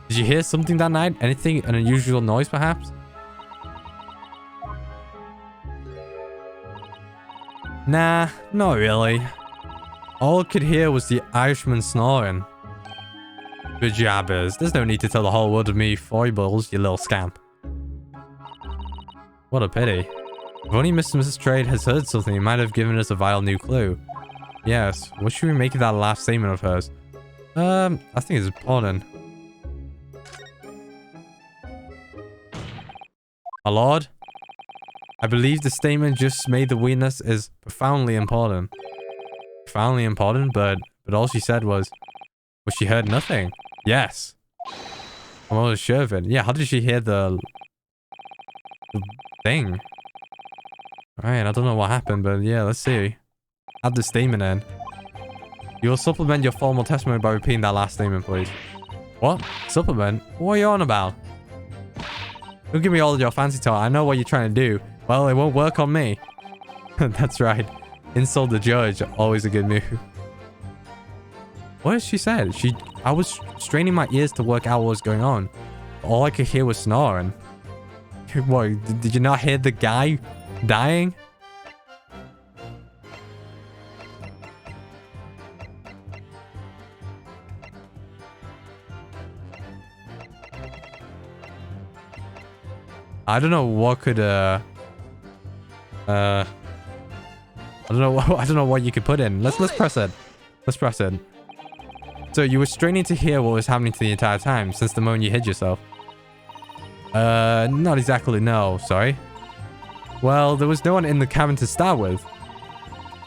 did you hear something that night? Anything, an unusual noise perhaps? Nah, not really. All I could hear was the Irishman snoring. Bejabbers, there's no need to tell the whole world of me foibles, you little scamp. What a pity. If only Mr. Lestrade has heard something, he might have given us a vital new clue. Yes, what should we make of that last statement of hers? I think it's important. My lord, I believe the statement just made the witness is profoundly important. Profoundly important, but all she said was she heard nothing. Yes. I'm almost sure of it. Yeah, how did she hear the thing? Alright, I don't know what happened, but yeah, let's see. Add the statement in. You will supplement your formal testimony by repeating that last statement, please. What? Supplement? What are you on about? Don't give me all of your fancy talk. I know what you're trying to do. Well, it won't work on me. That's right. Insult the judge. Always a good move. What has she said? I was straining my ears to work out what was going on. All I could hear was snoring. What? Did you not hear the guy dying? I don't know what could I don't know what you could put in. Let's press it. Let's press it. So you were straining to hear what was happening to the entire time since the moment you hid yourself. Not exactly, no, sorry. Well, there was no one in the cabin to start with.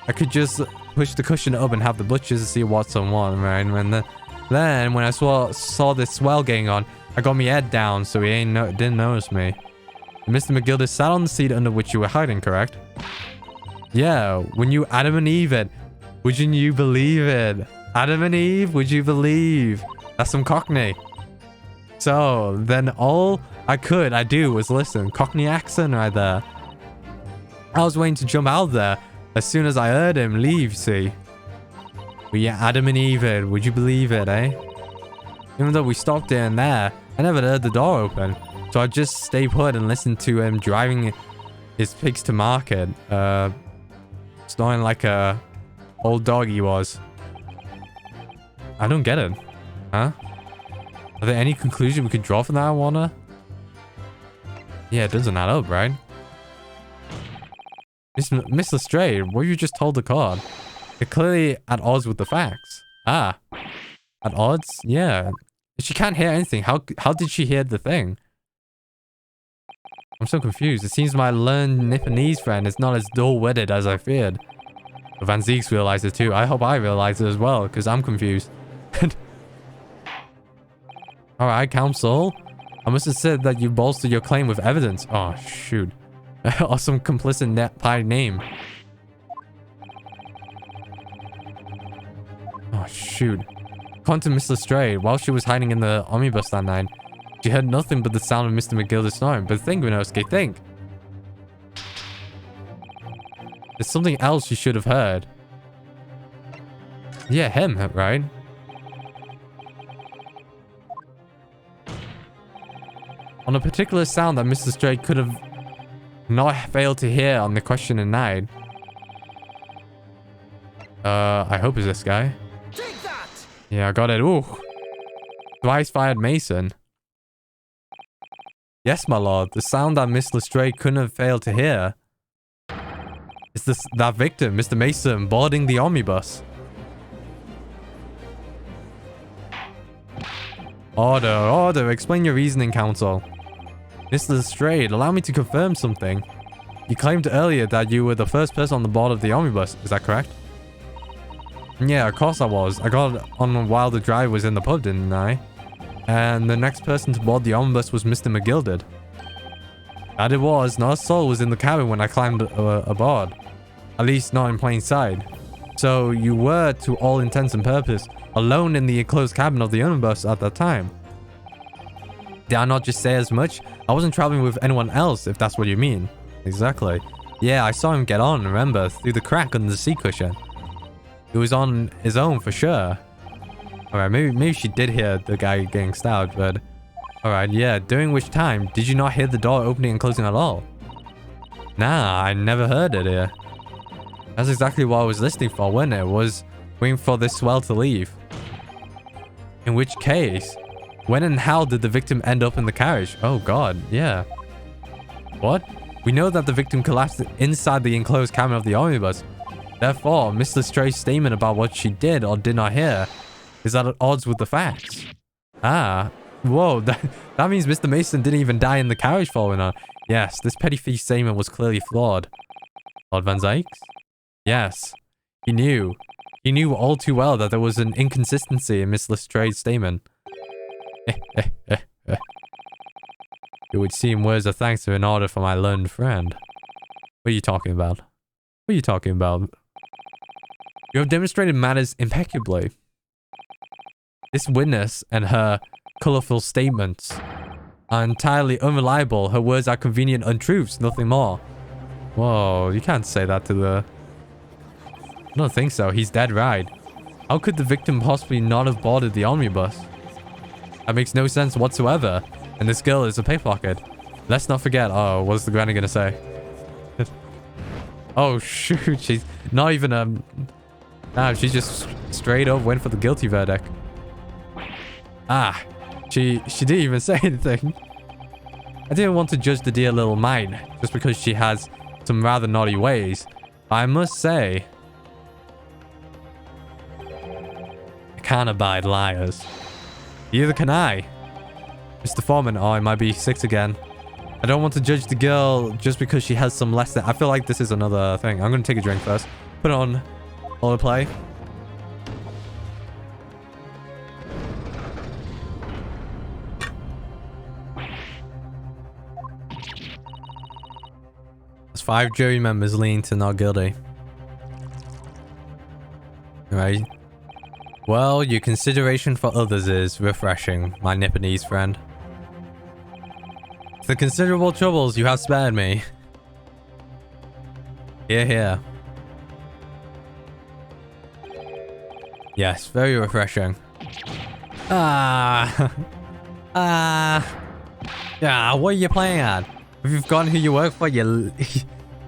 I could just push the cushion up and have the butchers see what's on what, right? And then when I saw this swell going on, I got my head down so he didn't notice me. Mr. McGillis sat on the seat under which you were hiding, correct? Yeah, when you Adam and Eve it. Wouldn't you believe it? Adam and Eve, would you believe? That's some Cockney. So, then all I do was listen. Cockney accent right there. I was waiting to jump out there as soon as I heard him leave, see? But yeah, Adam and Eve it. Would you believe it, eh? Even though we stopped there and there, I never heard the door open. So I just stay put and listen to him driving his pigs to market. Snoring like a old dog he was. I don't get it. Huh? Are there any conclusion we could draw from that, I wonder? Yeah, it doesn't add up, right? Miss Lestrade, what you just told the card? They're clearly at odds with the facts. Ah. At odds? Yeah. If she can't hear anything, how did she hear the thing? I'm so confused. It seems my learned Nipponese friend is not as dull-witted as I feared. But Van Zieks realized it too. I hope I realize it as well, because I'm confused. Alright, counsel. I must have said that you bolstered your claim with evidence. Oh, shoot. Or some complicit net pie name. Oh, shoot. According to Miss Lestrade, while she was hiding in the omnibus that night, she heard nothing but the sound of Mr. McGillis snoring. But think, Winosuke, think. There's something else she should have heard. Yeah, him, right? On a particular sound that Mr. Stray could have not failed to hear on the question and night. I hope it's this guy. Take that! Yeah, I got it. Ooh. Twice fired Mason. Yes, my lord. The sound that Miss Lestrade couldn't have failed to hear is that victim, Mr. Mason, boarding the omnibus. Order, order. Explain your reasoning, counsel. Mr. Lestrade, allow me to confirm something. You claimed earlier that you were the first person on the board of the omnibus. Is that correct? Yeah, of course I was. I got on while the driver was in the pub, didn't I? And the next person to board the omnibus was Mr. McGilded. That it was. Not a soul was in the cabin when I climbed aboard. At least not in plain sight. So you were, to all intents and purposes, alone in the enclosed cabin of the omnibus at that time. Did I not just say as much? I wasn't traveling with anyone else, if that's what you mean. Exactly. Yeah, I saw him get on, remember, through the crack under the seat cushion. He was on his own for sure. Alright, maybe she did hear the guy getting stabbed, but... Alright, yeah, during which time, did you not hear the door opening and closing at all? Nah, I never heard it here. That's exactly what I was listening for, wasn't it? Was waiting for this swell to leave. In which case, when and how did the victim end up in the carriage? Oh god, yeah. What? We know that the victim collapsed inside the enclosed cabin of the omnibus. Therefore, Miss Lestray's statement about what she did or did not hear is at odds with the facts. Ah, whoa, that means Mr. Mason didn't even die in the carriage following on. Yes, this petty thief statement was clearly flawed. Lord Van Zykes? Yes, he knew. He knew all too well that there was an inconsistency in Miss Lestray's statement. It would seem words of thanks are in order for my learned friend. What are you talking about? What are you talking about? You have demonstrated matters impeccably. This witness and her colorful statements are entirely unreliable. Her words are convenient untruths, nothing more. Whoa, you can't say that to the... I don't think so. He's dead right. How could the victim possibly not have boarded the omnibus? That makes no sense whatsoever. And this girl is a pickpocket. Let's not forget. Oh, what's the granny gonna say? Oh, shoot. She's not even Nah, she just straight up went for the guilty verdict. Ah, she didn't even say anything. I didn't want to judge the dear little mite just because she has some rather naughty ways. But I must say, I can't abide liars. Neither can I. Mr. Foreman, oh, I might be 6 again. I don't want to judge the girl just because she has some less than... I feel like this is another thing. I'm going to take a drink first. Put it on autoplay. As 5 jury members lean to not guilty. Right. Well, your consideration for others is refreshing, my Nipponese friend. The considerable troubles you have spared me. Hear, hear. Yes, very refreshing. Ah. Yeah, what are you playing at? Have you forgotten who you work for, you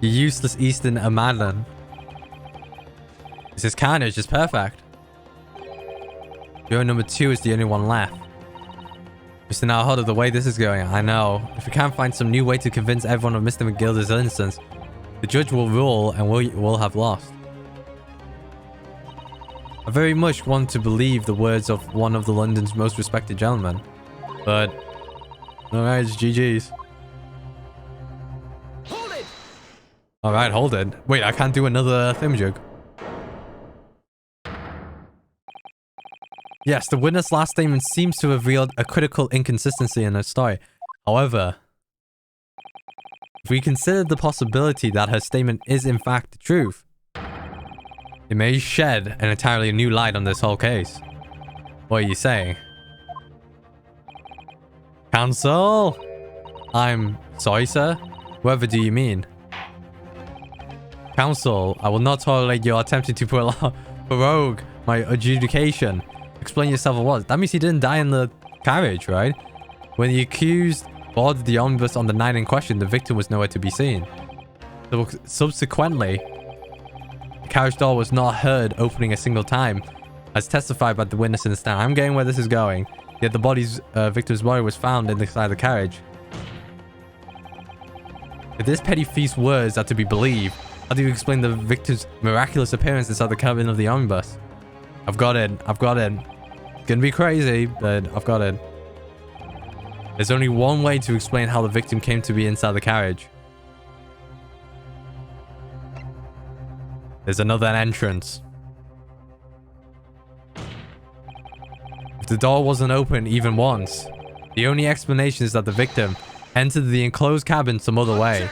useless Eastern Amadlin? This is Carnage is perfect. Juror number 2 is the only one left. Mr. Naohoda, the way this is going, I know. If we can't find some new way to convince everyone of Mr. McGilda's innocence, the judge will rule and we'll have lost. I very much want to believe the words of one of the London's most respected gentlemen. But... alright, it's GG's. Hold it! Alright, hold it. Wait, I can't do another thingamajig. Yes, the witness' last statement seems to have revealed a critical inconsistency in her story. However, if we consider the possibility that her statement is in fact the truth, it may shed an entirely new light on this whole case. What are you saying? Counsel? I'm sorry, sir? Whoever do you mean? Counsel, I will not tolerate your attempting to prorogue my adjudication. Explain yourself or what? That means he didn't die in the carriage, right? When the accused boarded the omnibus on the night in question, the victim was nowhere to be seen. So subsequently, the carriage door was not heard opening a single time, as testified by the witness in the stand. I'm getting where this is going. Yet the victim's body was found inside the carriage. If this petty thief's words are to be believed, how do you explain the victim's miraculous appearance inside the cabin of the omnibus? I've got it. I've got it. It's gonna be crazy, but I've got it. There's only one way to explain how the victim came to be inside the carriage. There's another entrance. If the door wasn't open even once, the only explanation is that the victim entered the enclosed cabin some other way.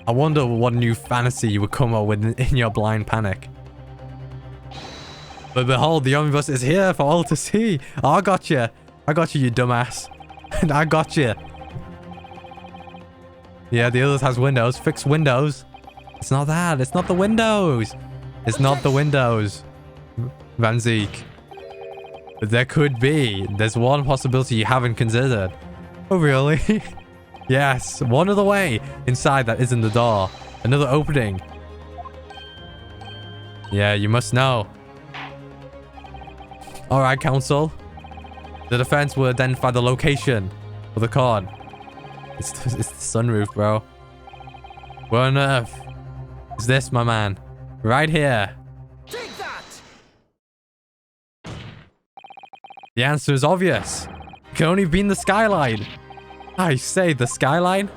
I wonder what new fantasy you would come up with in your blind panic. But behold, the omnibus is here for all to see. Oh, I got you. I got you, you dumbass. I got you. Yeah, the others has windows. Fix windows. It's not that. It's not the windows. It's not the windows. Van Zeke. But there could be. There's one possibility you haven't considered. Oh, really? Yes. One other way inside that isn't the door. Another opening. Yeah, you must know. Alright, counsel. The defense will identify the location of the cord. It's the sunroof, bro. Where on earth is this, my man? Right here. Take that! The answer is obvious. It can only have been the skyline. I say the skyline?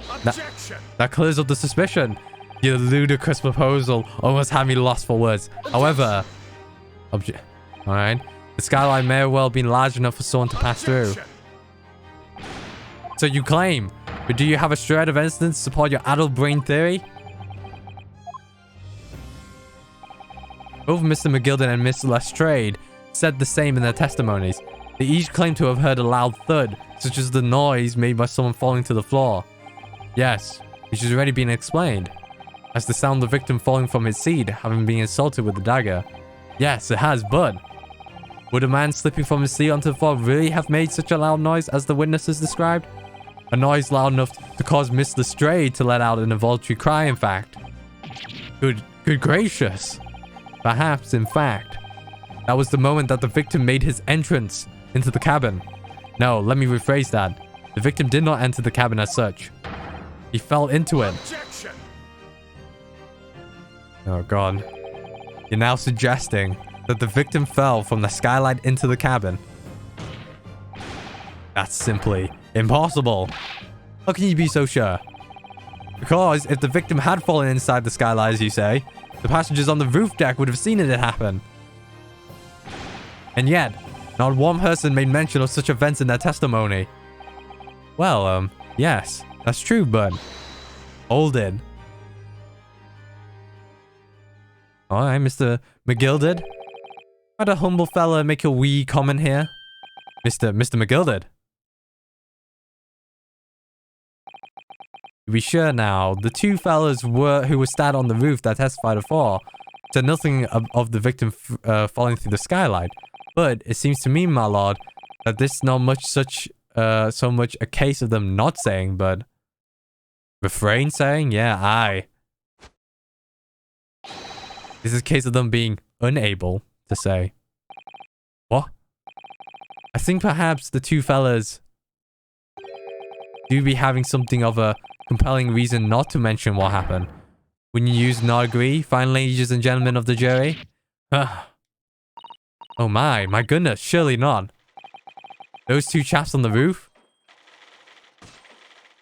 Objection! That clears up the suspicion. Your ludicrous proposal almost had me lost for words. However, alright. The skyline may have well been large enough for someone to pass through. So you claim, but do you have a shred of evidence to support your adult brain theory? Both Mr. McGilden and Miss Lestrade said the same in their testimonies. They each claimed to have heard a loud thud, such as the noise made by someone falling to the floor. Yes, which has already been explained, as the sound of the victim falling from his seat, having been assaulted with the dagger. Yes, it has, but would a man slipping from his seat onto the floor really have made such a loud noise as the witnesses described? A noise loud enough to cause Miss Lestrade to let out an involuntary cry, in fact. Good gracious. Perhaps, in fact, that was the moment that the victim made his entrance into the cabin. No, let me rephrase that. The victim did not enter the cabin as such. He fell into it. Objection! Oh god. You're now suggesting that the victim fell from the skylight into the cabin. That's simply impossible. How can you be so sure? Because if the victim had fallen inside the skylight, as you say, the passengers on the roof deck would have seen it happen. And yet, not one person made mention of such events in their testimony. Well, yes, that's true, but hold it. Alright, Mr. McGilded. Had a humble fella make a wee comment here? Mr. McGilded. To be sure now, the two fellas who were sat on the roof that testified before said nothing of the victim falling through the skylight. But it seems to me, my lord, that this is not so much a case of them not saying, but refrain saying? Yeah, aye. This is a case of them being unable to say. What? I think perhaps the two fellas do be having something of a compelling reason not to mention what happened. Wouldn't you not agree, fine ladies and gentlemen of the jury? Oh my goodness, surely not. Those two chaps on the roof?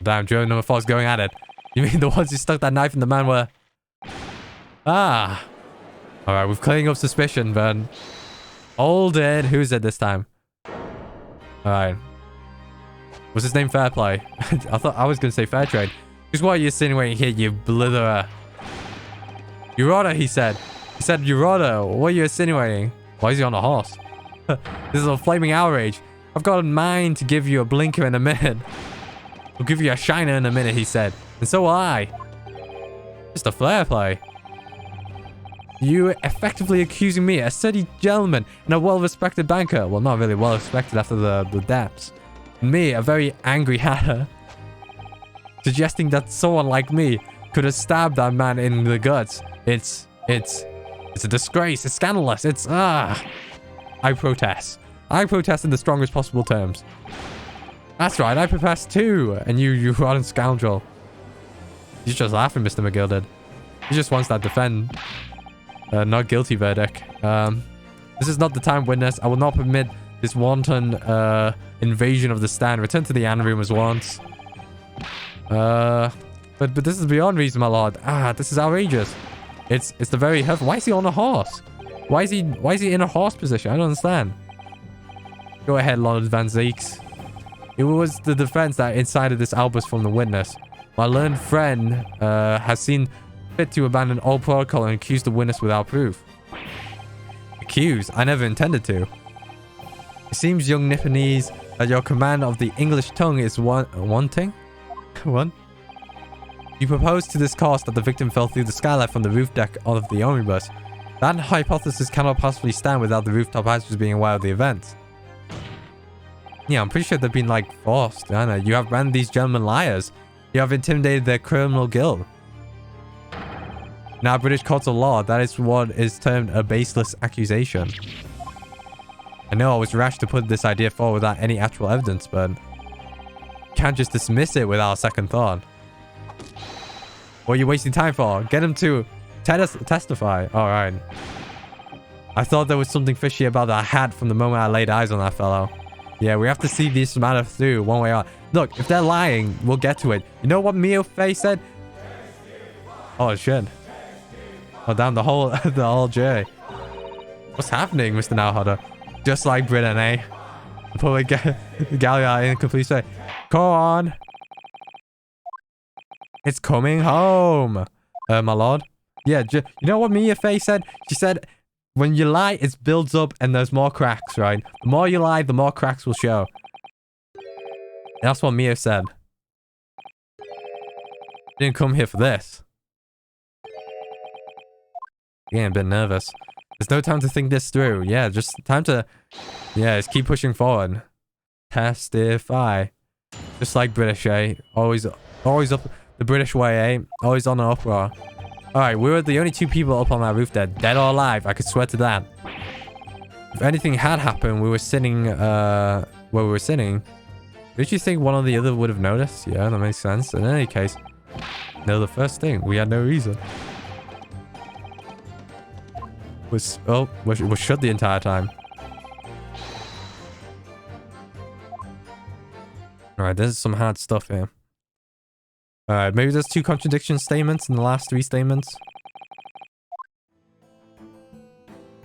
Damn, jury number 4 is going at it. You mean the ones who stuck that knife in the man were... Ah. Alright, we're clearing up suspicion, but... Hold it. Who's it this time? Alright. What's his name? Fairplay. I thought I was going to say fair trade. Just what are you insinuating here, you blitherer? Your Honor, he said. He said, Your Honor, what are you insinuating? Why is he on a horse? This is a flaming outrage. I've got in mind to give you a blinker in a minute. I'll give you a shiner in a minute, he said. And so will I. Just a flare play. You effectively accusing me, a sturdy gentleman and a well-respected banker. Well, not really well-respected after the deaths. Me, a very angry hatter. Suggesting that someone like me could have stabbed that man in the guts. It's a disgrace. It's scandalous. I protest. I protest in the strongest possible terms. That's right, I protest too. And you rotten scoundrel. He's just laughing, Mr. McGilded. He just wants that defend. Not guilty verdict. This is not the time, witness. I will not permit this wanton invasion of the stand. Return to the anteroom as once. But this is beyond reason, my lord. This is outrageous. It's the very heaven. Why is he on a horse? Why is he in a horse position? I don't understand. Go ahead, Lord Van Zeeks. It was the defense that incited this outburst from the witness. My learned friend has seen fit to abandon all protocol and accuse the witness without proof. Accuse? I never intended to. It seems, young Nipponese, that your command of the English tongue is wanting? What? You propose to this course that the victim fell through the skylight from the roof deck of the omnibus. That hypothesis cannot possibly stand without the rooftop passengers being aware of the events. Yeah, I'm pretty sure they've been, like, forced. I know. You have branded these gentlemen liars. You have intimidated their criminal guild. Now, British courts of law, that is what is termed a baseless accusation. I know I was rash to put this idea forward without any actual evidence, but can't just dismiss it without a second thought. What are you wasting time for? Get him to testify. All right. I thought there was something fishy about that hat from the moment I laid eyes on that fellow. Yeah, we have to see this matter through one way or another. Look, if they're lying, we'll get to it. You know what Mio Faye said? Oh, shit. Oh, damn, the whole J. What's happening, Mr. Nowhodder? Just like Britain, eh? The public gallery in complete state. Come on. It's coming home. My lord. Yeah, you know what Mia Faye said? She said, when you lie, it builds up and there's more cracks, right? The more you lie, the more cracks will show. That's what Mia said. Didn't come here for this. Getting a bit nervous. There's no time to think this through. Yeah, just time to... Yeah, just keep pushing forward. Testify. Just like British, eh? Always up the British way, eh? Always on an uproar. Alright, we were the only two people up on that roof there. Dead or alive, I could swear to that. If anything had happened, we were sitting, where we were sitting. Did you think one or the other would have noticed? Yeah, that makes sense. In any case, no, the first thing, we had no reason. Was shut the entire time. Alright, there's some hard stuff here. Alright, maybe there's 2 contradiction statements in the last 3 statements.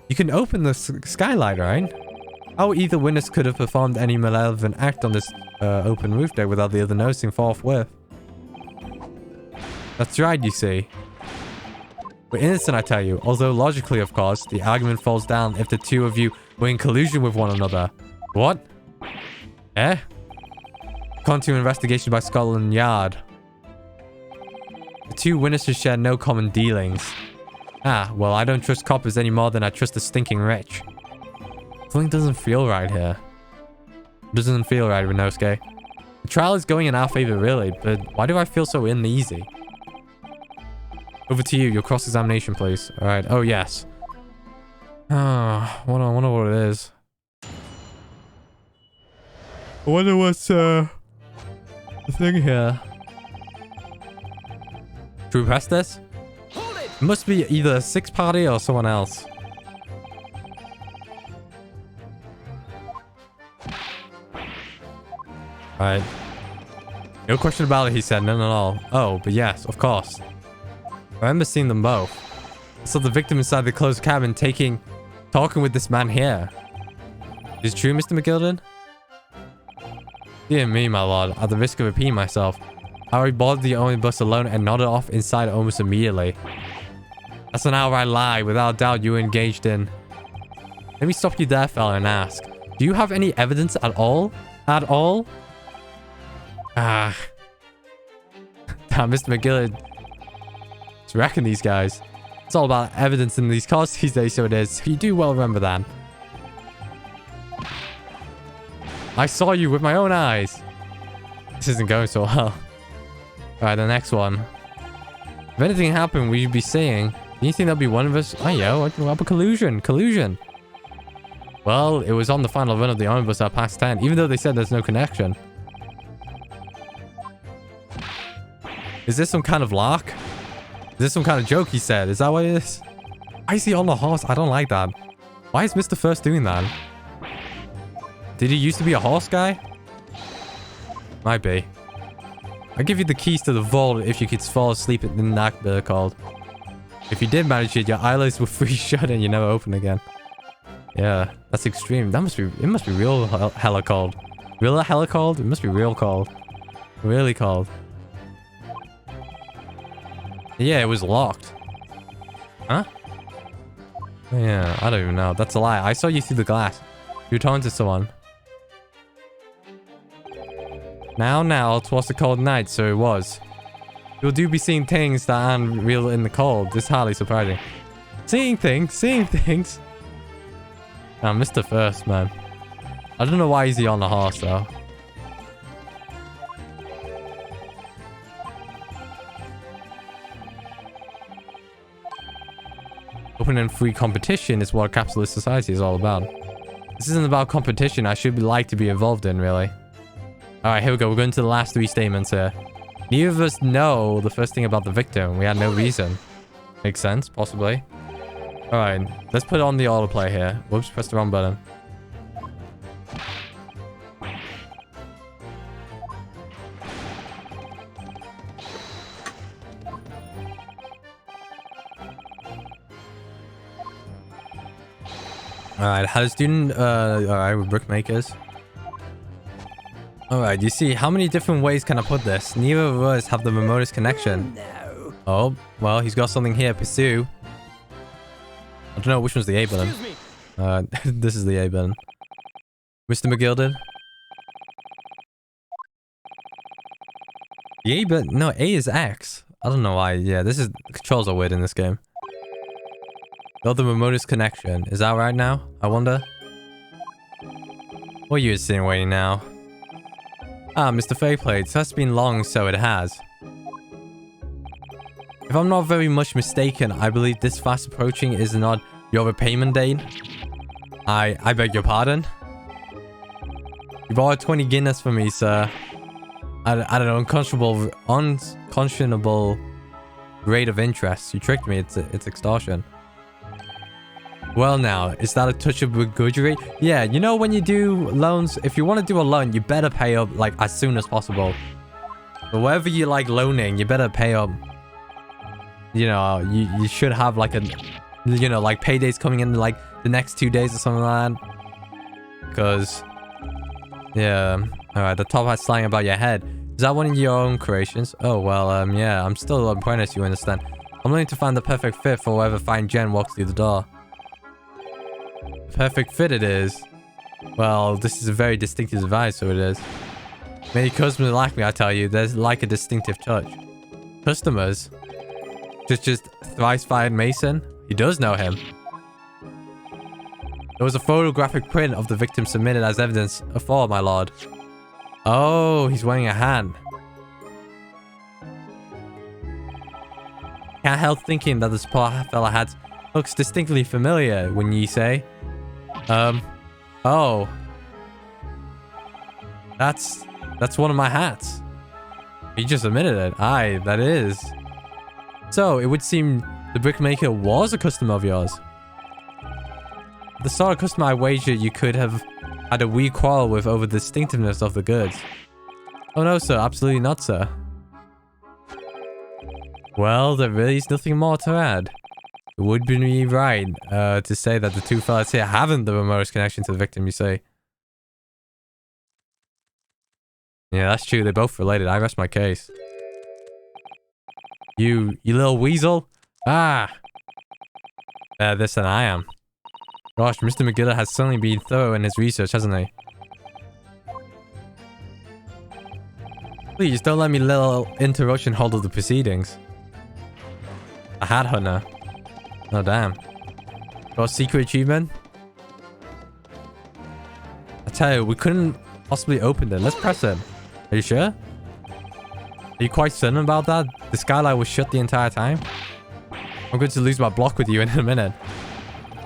You can open the skylight, right? How either witness could have performed any malevolent act on this open roof deck without the other noticing forthwith. That's right, you see. We're innocent, I tell you. Although logically, of course, the argument falls down if the two of you were in collusion with one another. What? Eh? According to investigation by Scotland Yard. The 2 witnesses share no common dealings. Ah, well, I don't trust coppers any more than I trust the stinking rich. Something doesn't feel right here. Doesn't feel right, Renosuke. The trial is going in our favor, really, but why do I feel so uneasy? Over to you, your cross-examination, please. Alright, oh yes. I wonder what it is. I wonder what's, the thing here. Should we press this? It must be either a 6 party or someone else. Alright. No question about it, he said. None at all. Oh, but yes, of course. I remember seeing them both. I saw the victim inside the closed cabin talking with this man here. Is it true, Mr. McGilded? Dear me, my lord. At the risk of repeating myself, Harry boarded the omnibus alone and nodded off inside almost immediately. That's an outright lie. Without doubt, you were engaged in... Let me stop you there, fella, and ask. Do you have any evidence at all? At all? Damn, Mr. McGillard. It's wrecking these guys. It's all about evidence in these cars these days, so it is. You do well remember that. I saw you with my own eyes. This isn't going so well. Alright, the next one. If anything happened, we'd be saying, do you think there'll be one of us? Oh, yeah, what about collusion? Collusion. Well, it was on the final run of the omnibus at past 10, even though they said there's no connection. Is this some kind of lark? Is this some kind of joke he said? Is that what it is? Why is he on the horse? I don't like that. Why is Mr. First doing that? Did he used to be a horse guy? Might be. I'll give you the keys to the vault if you could fall asleep in the night they're called. If you did manage it, your eyelids will freeze shut and you never open again. Yeah, that's extreme. That must be, it must be real hella cold. Real hella cold? It must be real cold. Really cold. Yeah, it was locked. Huh? Yeah, I don't even know. That's a lie. I saw you through the glass. You were talking to someone. Now, it was a cold night, so it was. You'll do be seeing things that aren't real in the cold. This is hardly surprising. Seeing things. Now, Mr. First, man. I don't know why is he on the horse, though. Open and free competition is what a capitalist society is all about. This isn't about competition I should like to be involved in, really. Alright, here we go. We're going to the last 3 statements here. Neither of us know the first thing about the victim. We had no reason. Makes sense, possibly. Alright, let's put on the autoplay here. Whoops, press the wrong button. Alright, had a student, alright, with brickmakers. Alright, you see, how many different ways can I put this? Neither of us have the remotest connection. No. Oh, well, he's got something here. Pursue. I don't know which one's the A button. Excuse me. This is the A button. Mr. McGilded. The A button? No, A is X. I don't know why. Yeah, this is... The controls are weird in this game. Got the remotest connection. Is that right now? I wonder. What are you sitting waiting now? Ah, Mr. Fairplate, that's been long, so it has. If I'm not very much mistaken, I believe this fast approaching is not your repayment date. I beg your pardon? You borrowed 20 Guinness for me, sir. At an unconscionable rate of interest. You tricked me. It's extortion. Well now, is that a touch of begrudgery? Yeah, you know when you do loans, if you want to do a loan, you better pay up like as soon as possible. But whatever you like loaning, you better pay up. You know, you should have like a, you know, like paydays coming in like the next 2 days or something like that. Because, yeah. Alright, the top hat's lying about your head. Is that one of your own creations? Oh, well, yeah, I'm still an apprentice, you understand. I'm willing to find the perfect fit for whoever fine gen walks through the door. Perfect fit it is. Well, this is a very distinctive device, so it is. Many customers like me, I tell you. There's like a distinctive touch. Customers? Just thrice-fired Mason? He does know him. There was a photographic print of the victim submitted as evidence for, my lord. Oh, he's wearing a hat. Can't help thinking that this poor fella hat looks distinctly familiar, wouldn't you say? Oh. That's one of my hats. He just admitted it. Aye, that is. So, it would seem the brickmaker was a customer of yours. The sort of customer I wager you could have had a wee quarrel with over the distinctiveness of the goods. Oh no, sir. Absolutely not, sir. Well, there really is nothing more to add. It would be right to say that the two fellas here haven't the remotest connection to the victim, you say. Yeah, that's true. They're both related. I rest my case. You little weasel. Ah. Better this than I am. Gosh, Mr. McGill has certainly been thorough in his research, hasn't he? Please, don't let me little interruption hold of the proceedings. A hat hunter. Oh, damn. Got a secret achievement? I tell you, we couldn't possibly open it. Let's press it. Are you sure? Are you quite certain about that? The skylight was shut the entire time? I'm going to lose my block with you in a minute.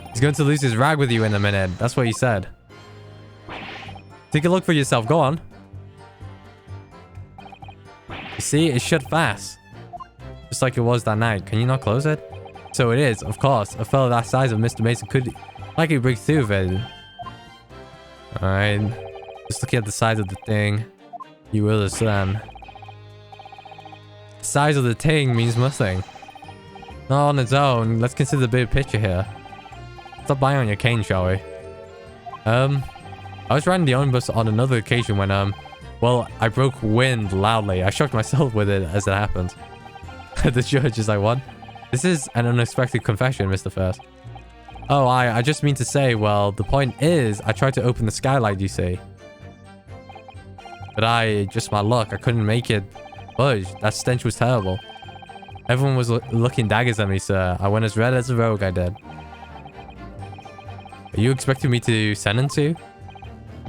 He's going to lose his rag with you in a minute. That's what he said. Take a look for yourself. Go on. You see, it's shut fast. Just like it was that night. Can you not close it? So it is, of course. A fellow that size of Mr. Mason could likely break through it. Alright. Just looking at the size of the thing. You will understand. The size of the thing means nothing. Not on its own. Let's consider the big picture here. Stop by on your cane, shall we? I was riding the omnibus on another occasion when, well, I broke wind loudly. I shocked myself with it as it happened. The judge is like, what? This is an unexpected confession, Mr. First. Oh, I just mean to say, well, the point is, I tried to open the skylight, you see. But just my luck, I couldn't make it budge. That stench was terrible. Everyone was looking daggers at me, sir. I went as red as a rogue, I did. Are you expecting me to sentence you?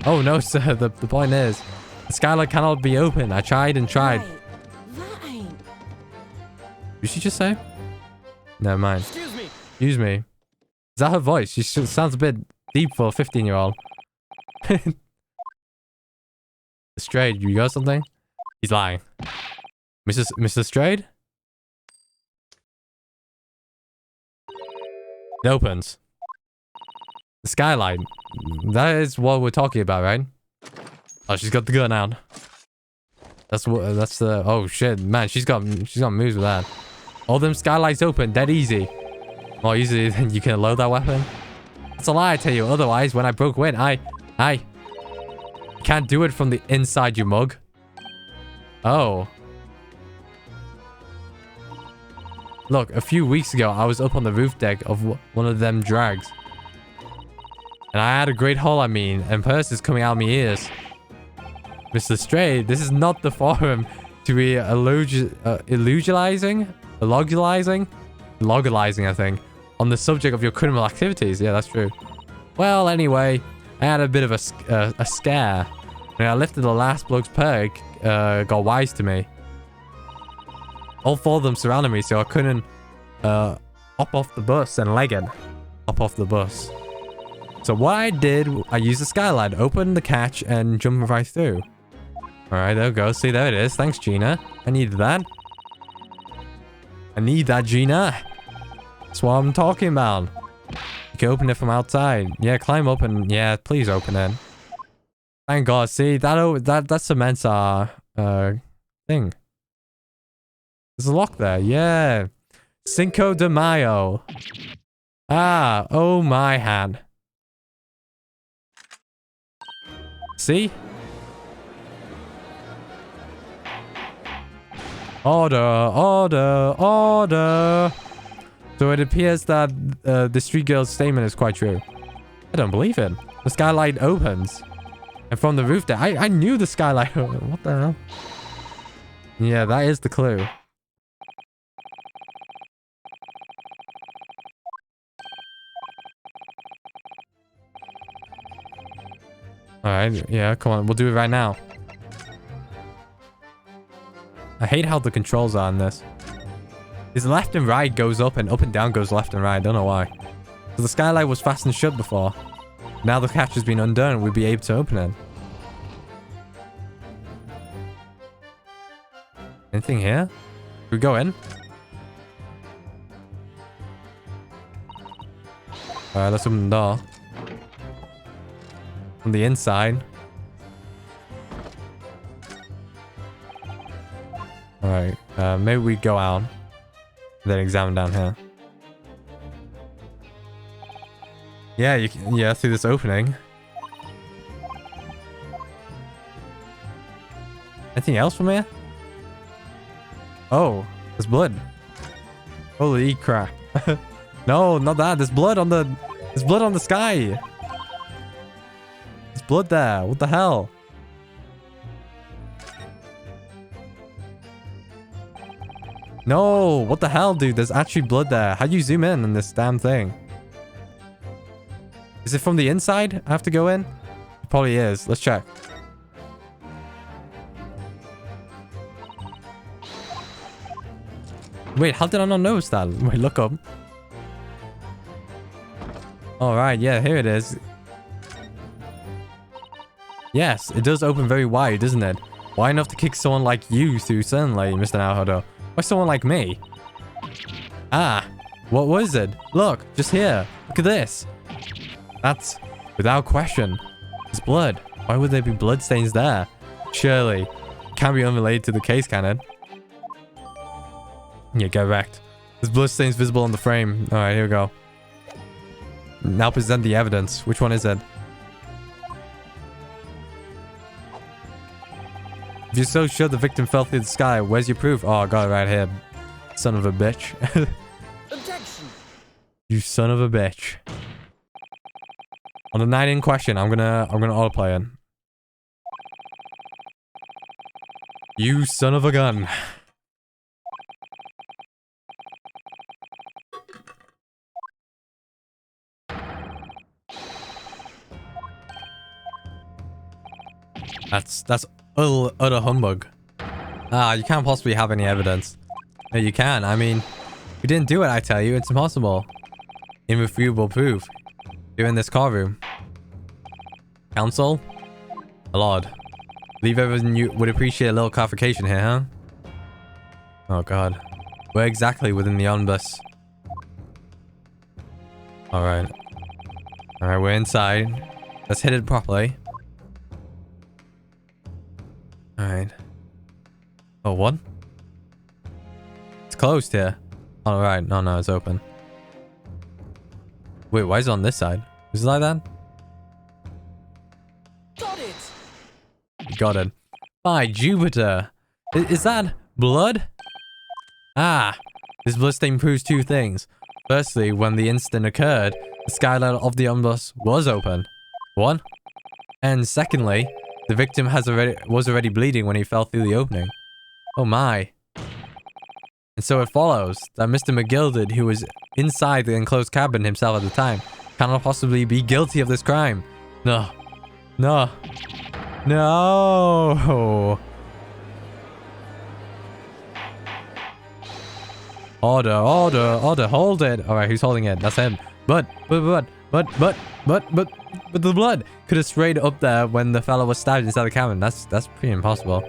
Oh, no, sir. The point is, the skylight cannot be open. I tried and tried. That ain't... Did she just say? Never mind. Excuse me. Excuse me. Is that her voice? She sounds a bit deep for a 15-year-old. Strayed, you got something? He's lying. Mr. Strayed? It opens. The skylight. That is what we're talking about, right? Oh, she's got the gun out. That's the... Oh, shit. Man, she's got moves with that. All them skylights open, dead easy. More easy than you can load that weapon. That's a lie, I tell you. Otherwise, when I broke wind, I can't do it from the inside, you mug. Oh. Look, a few weeks ago, I was up on the roof deck of one of them drags. And I had a great hole, I mean, and purse is coming out of my ears. Mr. Stray, this is not the forum to be illogizing, I think, on the subject of your criminal activities. Yeah, that's true. Well, anyway, I had a bit of a scare. When I lifted the last bloke's perk, got wise to me. All four of them surrounded me, so I couldn't hop off the bus and leg it. Hop off the bus. So what I did, I used the skylight, opened the catch, and jumped right through. Alright, there we go. See, there it is. Thanks, Gina. I needed that. I need that, Gina. That's what I'm talking about. You can open it from outside. Yeah, climb up and... Yeah, please open it. Thank God. See, that cements our thing. There's a lock there. Yeah. Cinco de Mayo. Ah, oh my hand. See? Order, order, order. So it appears that the street girl's statement is quite true. I don't believe it. The skylight opens. And from the roof there, I knew the skylight opened. What the hell? Yeah, that is the clue. Alright, yeah, come on. We'll do it right now. I hate how the controls are on this. His left and right goes up and down goes left and right. I don't know why. So the skylight was fastened shut before. Now the catch has been undone. We'll be able to open it. Anything here? Should we go in? Alright, let's open the door. On the inside. Alright, maybe we go out. Then examine down here. Yeah, you can, yeah, through this opening. Anything else from here? Oh, there's blood. Holy crap. No, not that. There's blood on the sky. There's blood there. What the hell? No, what the hell, dude? There's actually blood there. How do you zoom in on this damn thing? Is it from the inside? I have to go in? It probably is. Let's check. Wait, how did I not notice that? Wait, look up. Alright, yeah, here it is. Yes, it does open very wide, doesn't it? Why enough to kick someone like you through suddenly, Mr. Naruto? Why someone like me? Ah, what was it? Look, just here. Look at this. That's, without question, it's blood. Why would there be bloodstains there? Surely, it can't be unrelated to the case, can it? Yeah, get wrecked. There's bloodstains visible on the frame. Alright, here we go. Now present the evidence. Which one is it? If you're so sure the victim fell through the sky, where's your proof? Oh, I got it right here. Son of a bitch. Objection. You son of a bitch. On the night in question, I'm gonna autoplay it. You son of a gun. That's utter humbug. Ah, you can't possibly have any evidence. No, you can. I mean, we didn't do it, I tell you. It's impossible. Irrefutable proof. You're in this car room. Counsel? My lord. Believe everyone you would appreciate a little clarification here, huh? Oh, God. Where exactly within the omnibus? Alright. Alright, we're inside. Let's hit it properly. Alright. Oh, what? It's closed here. Oh, right. No, it's open. Wait, why is it on this side? Is it like that? Got it. Got it. By Jupiter. Is that blood? Ah. This bloodstain proves two things. Firstly, when the incident occurred, the skylight of the omnibus was open. What? And secondly, the victim was already bleeding when he fell through the opening. Oh my. And so it follows that Mr. McGilded, who was inside the enclosed cabin himself at the time, cannot possibly be guilty of this crime. No. No. No. Order, hold it. Alright, who's holding it? That's him. But the blood could have sprayed up there when the fellow was stabbed inside the cabin. That's pretty impossible.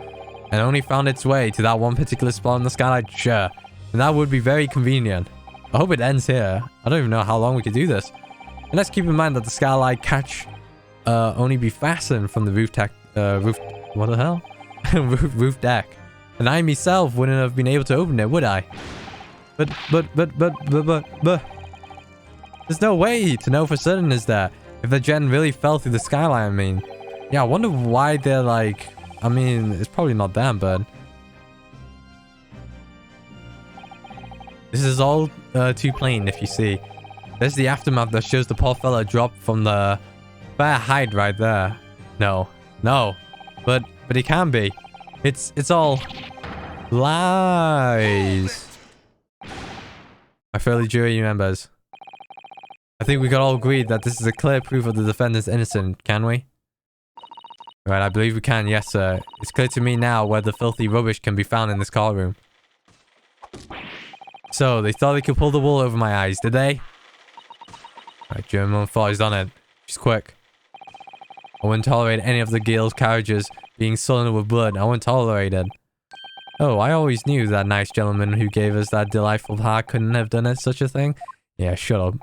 And only found its way to that one particular spot on the skylight. Sure. And that would be very convenient. I hope it ends here. I don't even know how long we could do this. And let's keep in mind that the skylight catch only be fastened from the roof what the hell? roof deck. And I myself wouldn't have been able to open it, would I? But there's no way to know for certain, is there? If the gen really fell through the skylight, I mean. Yeah, I wonder why they're like... I mean, it's probably not them, but... This is all too plain, if you see. There's the aftermath that shows the poor fella drop from the fair height right there. No. But it can be. It's all... lies. My fellow jury members. I think we can all agree that this is a clear proof of the defendant's innocent, can we? Right, I believe we can, yes sir. It's clear to me now where the filthy rubbish can be found in this car room. So, they thought they could pull the wool over my eyes, did they? Right, German thought he's on it. She's quick. I wouldn't tolerate any of the girls' carriages being sullen with blood. I wouldn't tolerate it. Oh, I always knew that nice gentleman who gave us that delightful heart couldn't have done it, such a thing. Yeah, shut up.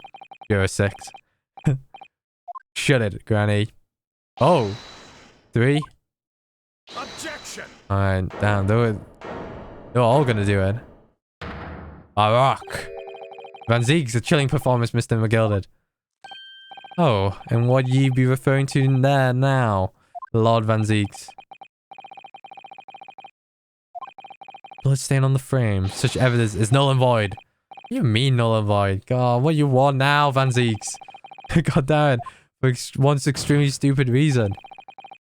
You're a 6. Shut it, Granny. Oh. 3. Objection. Alright, damn, they're all gonna do it. A rock. Van Zieg's a chilling performance, Mr. McGilded. Oh, and what ye be referring to there now, Lord Van Zieg's? Bloodstain on the frame. Such evidence is null and void. What do you mean null and void? God, what you want now, Van Zieg's? God damn it. For once extremely stupid reason.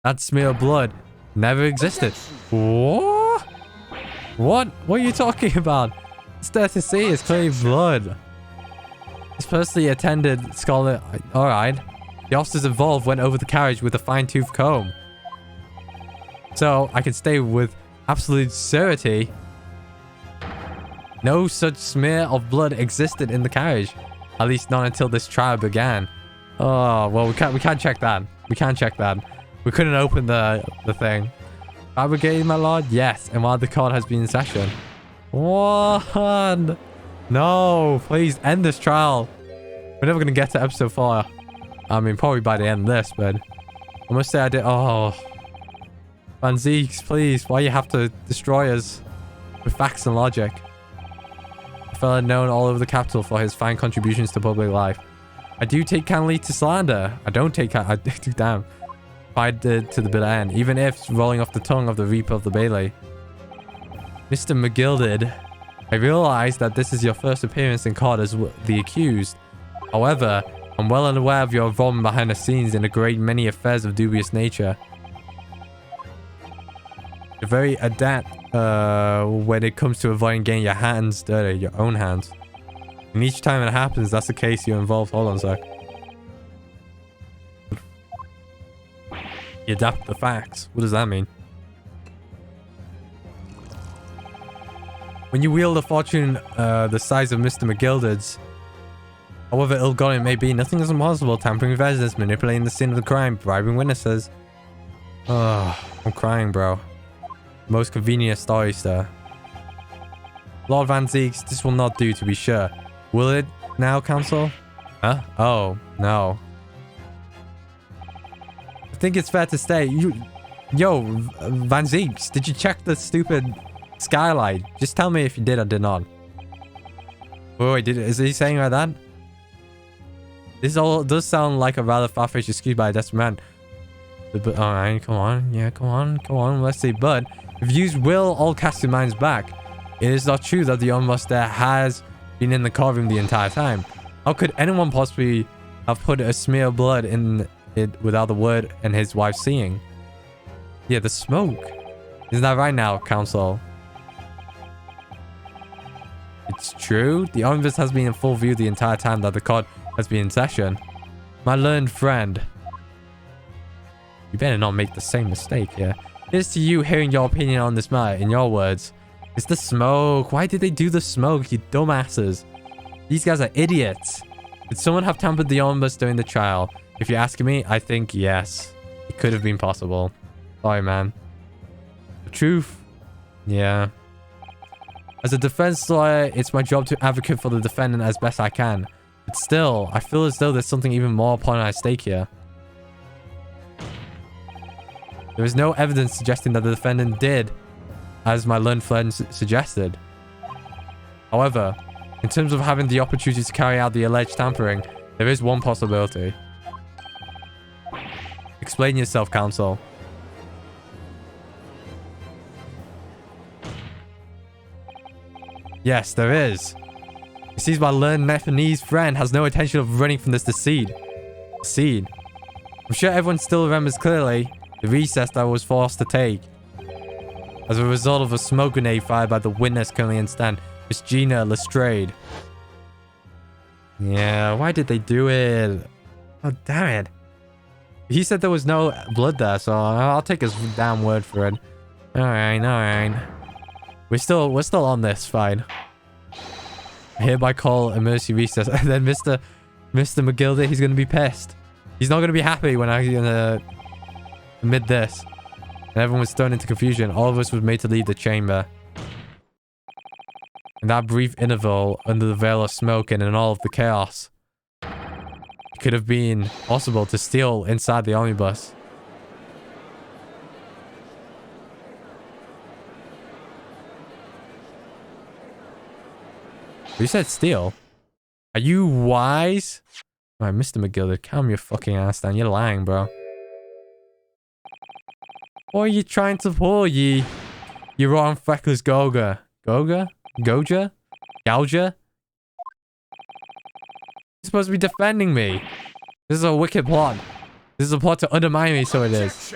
That smear of blood never existed. What? What? What are you talking about? It's there to see. It's clearly blood. This personally attended scholar. Alright. The officers involved went over the carriage with a fine-tooth comb. So, I can say with absolute certainty, no such smear of blood existed in the carriage. At least not until this trial began. Oh, well, we can't check that. We can't check that. We couldn't open the thing. Fabricated, my lord? Yes. And while the court has been in session. What? No, please end this trial. We're never going to get to episode 4. I mean, probably by the end of this, but I must say I did. Oh, Van Zeeks, please. Why you have to destroy us with facts and logic? A fellow known all over the capital for his fine contributions to public life. I do take kindly to slander. I don't take I damn. Fight to the bitter end, even if it's rolling off the tongue of the Reaper of the Bailey. Mr. McGilded, I realize that this is your first appearance in court as the accused. However, I'm well unaware of your involvement behind the scenes in a great many affairs of dubious nature. You're very adept when it comes to avoiding getting your hands dirty, your own hands. And each time it happens, that's the case you're involved. Hold on a sec. You adapt the facts. What does that mean? When you wield a fortune the size of Mr. McGilded's, however ill-gotten it may be, nothing is impossible. Tampering with evidence, manipulating the scene of the crime, bribing witnesses. Oh, I'm crying, bro. Most convenient story, sir. Lord Van Zeeks, this will not do, to be sure. Will it now, counsel? Huh? Oh, no. I think it's fair to say, yo, Van Zeeks, did you check the stupid skylight? Just tell me if you did or did not. Wait, is he saying like that? This all does sound like a rather far-fetched excuse by a desperate man. Alright, come on. Yeah, come on. Let's see. But if you will all cast your minds back, it is not true that the unmaster has been in the courtroom the entire time. How could anyone possibly have put a smear of blood in it without the word and his wife seeing? Yeah, the smoke. Isn't that right now, counsel? It's true. The omnibus has been in full view the entire time that the court has been in session. My learned friend. You better not make the same mistake here. Here's to you hearing your opinion on this matter. In your words, it's the smoke. Why did they do the smoke, you dumbasses? These guys are idiots. Did someone have tampered the omnibus during the trial? If you're asking me, I think yes. It could have been possible. Sorry, man. The truth? Yeah. As a defense lawyer, it's my job to advocate for the defendant as best I can. But still, I feel as though there's something even more important at stake here. There is no evidence suggesting that the defendant did, as my learned friend suggested. However, in terms of having the opportunity to carry out the alleged tampering, there is one possibility. Explain yourself, counsel. Yes, there is. It seems my learned Nephanese friend has no intention of running from this deceit. I'm sure everyone still remembers clearly the recess that I was forced to take as a result of a smoke grenade fired by the witness currently in stand, Miss Gina Lestrade. Yeah, why did they do it? Oh, damn it. He said there was no blood there, so I'll take his damn word for it. Alright. We're still on this, fine. I hereby call emergency recess. And then Mr. McGilded, he's gonna be pissed. He's not gonna be happy when I'm gonna admit this. And everyone was thrown into confusion. All of us were made to leave the chamber. In that brief interval, under the veil of smoke and in all of the chaos, it could have been possible to steal inside the omnibus. You said steal? Are you wise? Alright, Mr. McGilded, calm your fucking ass down. You're lying, bro. What are you trying to pull, you rotten feckless Goga? Goga? You're supposed to be defending me. This is a wicked plot. This is a plot to undermine me, so it is.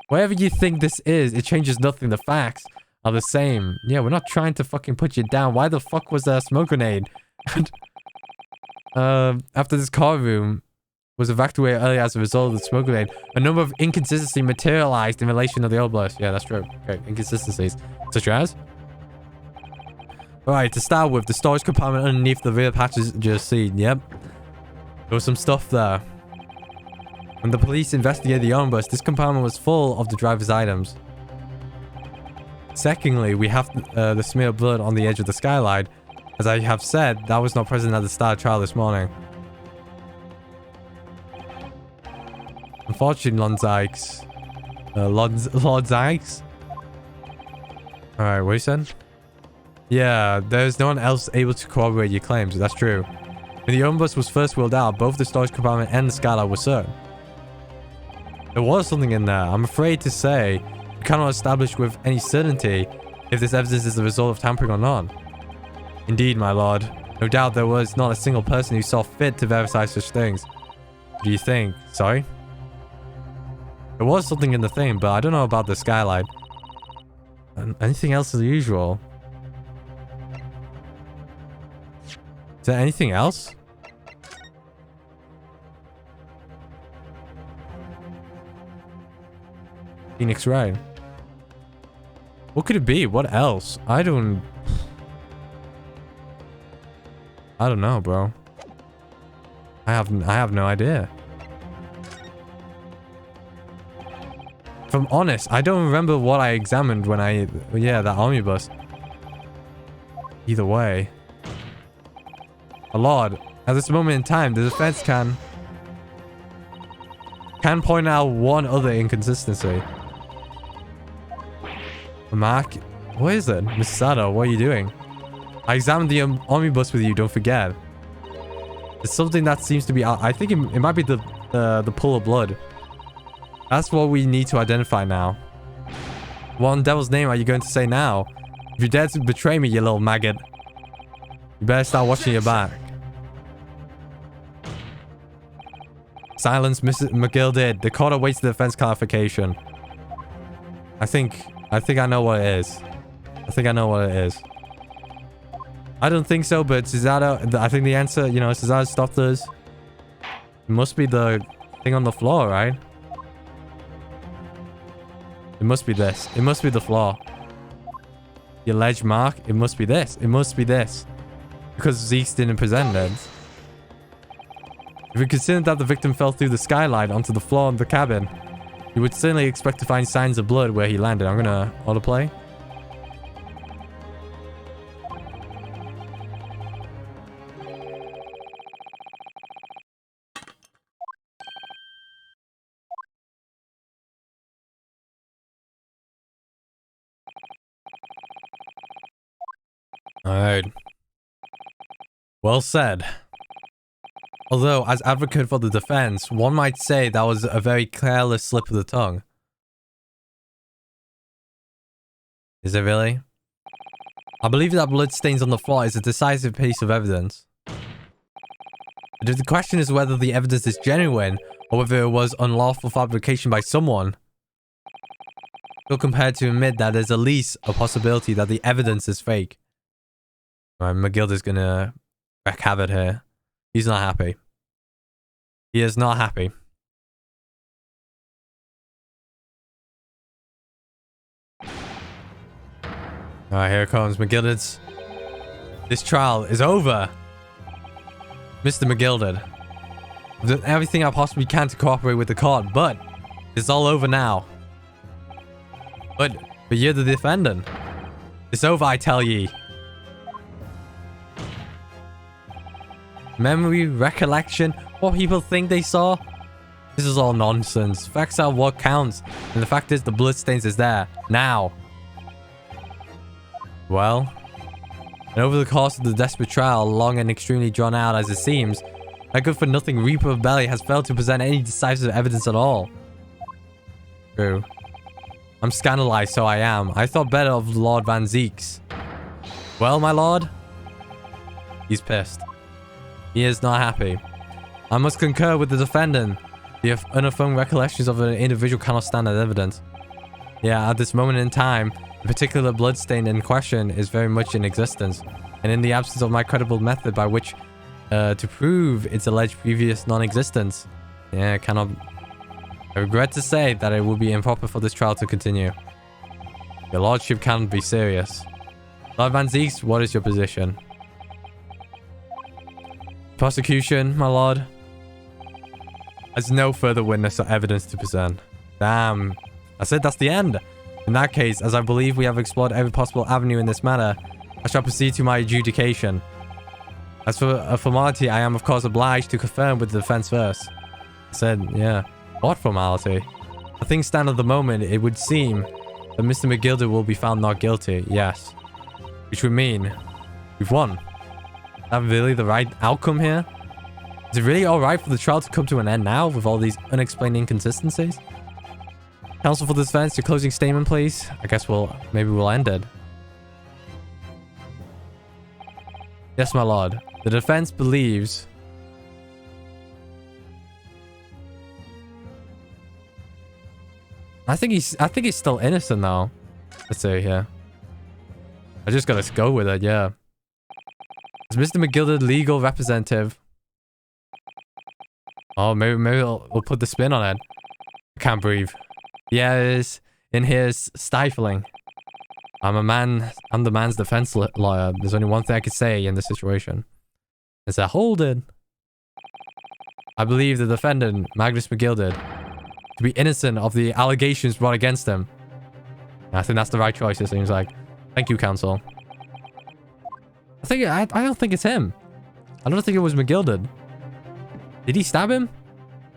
Whatever you think this is, it changes nothing. The facts. are the same. Yeah, we're not trying to fucking put you down. Why the fuck was there a smoke grenade? After this car room was evacuated earlier as a result of the smoke grenade, a number of inconsistencies materialized in relation to the oblast. Yeah, that's true. Okay, inconsistencies. Such as? Alright, to start with, the storage compartment underneath the rear passenger seat. Yep. There was some stuff there. When the police investigated the omnibus, this compartment was full of the driver's items. Secondly, we have the smear of blood on the edge of the skylight. As I have said, that was not present at the start of trial this morning. Unfortunately, Lord Zykes. Lord Zykes? Alright, what you said? Yeah, there's no one else able to corroborate your claims. That's true. When the omnibus was first wheeled out, both the storage compartment and the skylight were searched. There was something in there. I'm afraid to say, we cannot establish with any certainty if this evidence is the result of tampering or not. Indeed, my lord. No doubt there was not a single person who saw fit to verify such things. What do you think? Sorry? There was something in the thing, but I don't know about the skylight. Anything else as usual? Is there anything else? Phoenix Ride. What could it be? What else? I don't know, bro. I have no idea. If I'm honest, I don't remember what I examined when yeah, that omnibus. Either way. My lord, at this moment in time, the defense can point out one other inconsistency. Mark, what is it? Miss Sato, what are you doing? I examined the omnibus with you, don't forget. It's something that seems to be... I think it might be the pool of blood. That's what we need to identify now. What in devil's name are you going to say now? If you dare to betray me, you little maggot, you better start watching your back. Silence, Mrs. McGill. The court awaits the defense clarification. I think I know what it is. I think I know what it is. I don't think so, but Cesaro, I think the answer, you know, Cesaro stopped us. It must be the thing on the floor, right? It must be this. It must be the floor. The alleged mark. It must be this. It must be this. Because Zeke's didn't present it. If we consider that the victim fell through the skylight onto the floor of the cabin, you would certainly expect to find signs of blood where he landed. I'm gonna autoplay. Alright. Well said. Although, as advocate for the defense, one might say that was a very careless slip of the tongue. Is it really? I believe that blood stains on the floor is a decisive piece of evidence. But if the question is whether the evidence is genuine, or whether it was unlawful fabrication by someone, you're compared to admit that there's at least a possibility that the evidence is fake. Alright, McGill gonna wreak havoc here. He's not happy. He is not happy. Alright, here it comes. McGilded. This trial is over. Mr. McGilded. I've done everything I possibly can to cooperate with the court, but it's all over now. But you're the defendant. It's over, I tell ye. Memory, recollection, what people think they saw. This is all nonsense. Facts are what counts. And the fact is the bloodstains is there. Now. Well. And over the course of the desperate trial, long and extremely drawn out as it seems, that good-for-nothing Reaper of Belly has failed to present any decisive evidence at all. True. I'm scandalized, so I am. I thought better of Lord Van Zeeks. Well, my lord? He's pissed. He is not happy. I must concur with the defendant. The unaffirmed recollections of an individual cannot stand as evidence. Yeah, at this moment in time, The particular bloodstain in question is very much in existence, and in the absence of my credible method by which to prove its alleged previous non-existence, I regret to say that it would be improper for this trial to continue. Your lordship cannot be serious. Lord Van Zieks, what is your position? Prosecution, my lord, has no further witness or evidence to present. Damn. That's it, that's the end. In that case, as I believe we have explored every possible avenue in this matter, I shall proceed to my adjudication. As for a formality, I am of course obliged to confirm with the defense first. I said, yeah. What formality? As things stand at the moment, it would seem that Mr. McGilder will be found not guilty, yes. Which would mean we've won. Is that really the right outcome here? Is it really alright for the trial to come to an end now with all these unexplained inconsistencies? Counsel for the defense, your closing statement, please. I guess maybe we'll end it. Yes, my lord. The defense believes... I think he's still innocent though. Let's see here. I just gotta go with it, yeah. Is Mr. McGilder legal representative? Oh, maybe we'll put the spin on it. I can't breathe. Yeah, it is. In here is stifling. I'm the man's defense lawyer. There's only one thing I could say in this situation. It's a hold it. I believe the defendant, Magnus McGilder, to be innocent of the allegations brought against him. I think that's the right choice, it seems like. Thank you, counsel. I don't think it's him. I don't think it was McGilder. Did he stab him?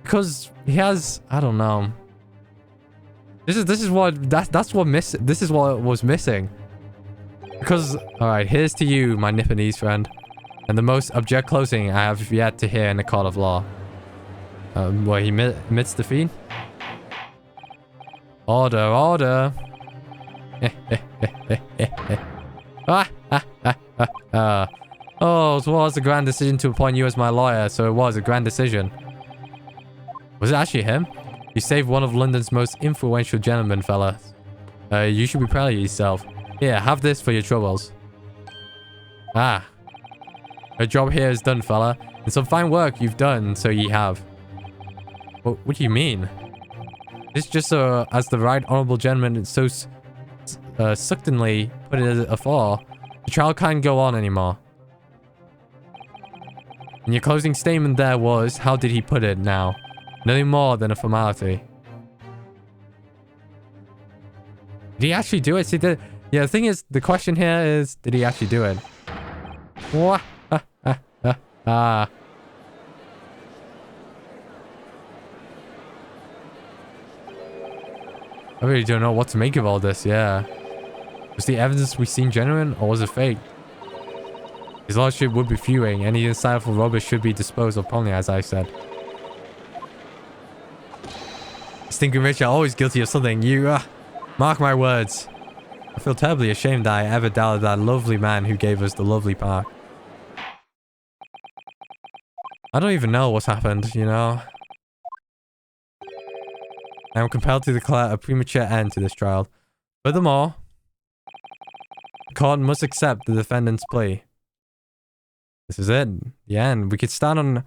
Because he has... I don't know. This is what was missing. Because, alright, here's to you, my Nipponese friend. And the most abject closing I have yet to hear in the court of law. Where he admits defeat? Order, order. Oh, it was a grand decision to appoint you as my lawyer, so it was a grand decision. Was it actually him? You saved one of London's most influential gentlemen, fella. You should be proud of yourself. Here, have this for your troubles. Ah. Your job here is done, fella. And some fine work you've done, so ye have. What do you mean? This just so, as the right honourable gentleman so succinctly put it afore, the trial can't go on anymore. And your closing statement there was, how did he put it now? Nothing more than a formality. Did he actually do it? See, yeah, the thing is, the question here is, did he actually do it? What? I really don't know what to make of all this, yeah. Was the evidence we seen genuine, or was it fake? His lordship would be fuming. Any insightful rubbish should be disposed of promptly, as I said. Stinking rich are always guilty of something. You, mark my words. I feel terribly ashamed that I ever doubted that lovely man who gave us the lovely park. I don't even know what's happened, you know. I am compelled to declare a premature end to this trial. Furthermore, the court must accept the defendant's plea. This is it. The end. We could start on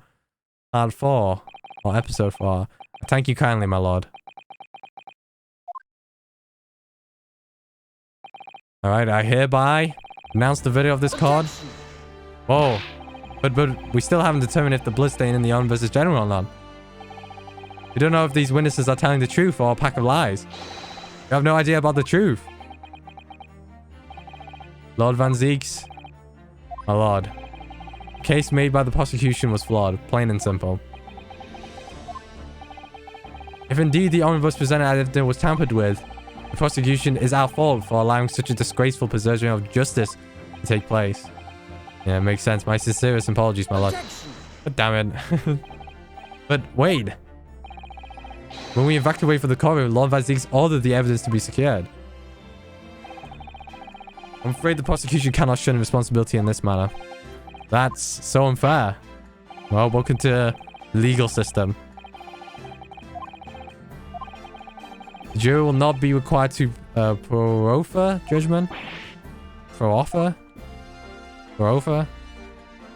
part 4, or episode 4. Thank you kindly, my lord. Alright, I hereby announce the video of this card. Whoa. But we still haven't determined if the bloodstain in the Honor versus General or not. We don't know if these witnesses are telling the truth or a pack of lies. We have no idea about the truth. Lord Van Zieks. My lord. The case made by the prosecution was flawed, plain and simple. If indeed the omnibus presented evidence was tampered with, the prosecution is our fault for allowing such a disgraceful perversion of justice to take place. Yeah, it makes sense. My sincerest apologies, my lord. But damn it. But wait. When we evacuate from the courtroom, Lord Van Zieks ordered the evidence to be secured. I'm afraid the prosecution cannot shun responsibility in this matter. That's so unfair. Well, welcome to the legal system. The jury will not be required to Pro-offer judgment? Pro-offer? Pro-offer?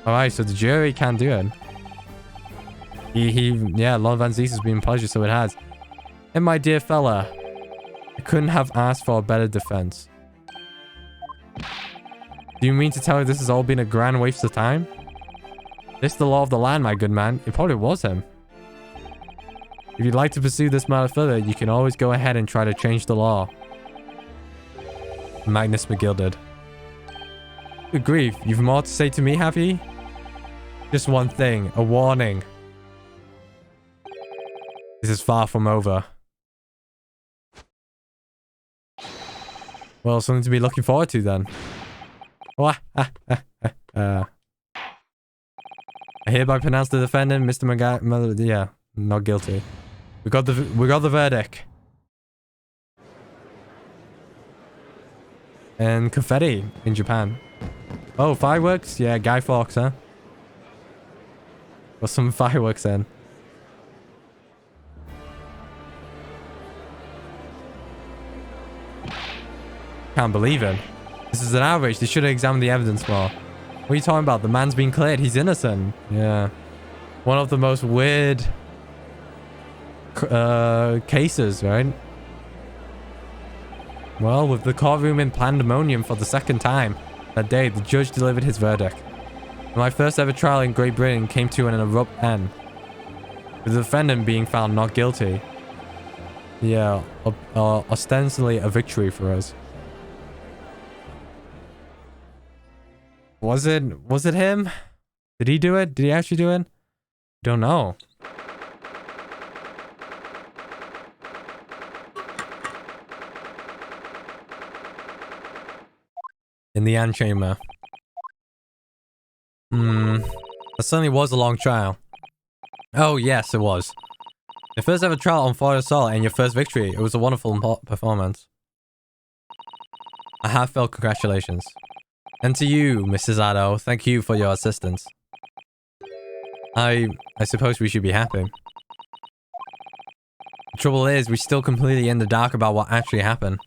Alright, so the jury can't do it. Yeah, Lord Van Zeus has been a pleasure, so it has. And my dear fella, I couldn't have asked for a better defense. Do you mean to tell me this has all been a grand waste of time? This is the law of the land, my good man. It probably was him. If you'd like to pursue this matter further, you can always go ahead and try to change the law. Magnus McGilded. Good grief, you've more to say to me, have ye? Just one thing, a warning. This is far from over. Well, something to be looking forward to then. I hereby pronounce the defendant, Mr. yeah, not guilty. We got the verdict. And confetti in Japan. Oh, fireworks? Yeah, Guy Fawkes, huh? Got some fireworks then. Can't believe it. This is an outrage. They should have examined the evidence more. What are you talking about? The man's been cleared. He's innocent. Yeah. One of the most weird cases, right? Well, with the courtroom in pandemonium for the second time that day, the judge delivered his verdict. My first ever trial in Great Britain came to an abrupt end, with the defendant being found not guilty. Yeah, ostensibly a victory for us. Was it him? Did he do it? Did he actually do it? Don't know. In the antechamber. That certainly was a long trial. Oh yes, it was. Your first ever trial on foreign assault and your first victory. It was a wonderful performance. A heartfelt congratulations. And to you, Mrs. Addo, thank you for your assistance. I suppose we should be happy. The trouble is, we're still completely in the dark about what actually happened.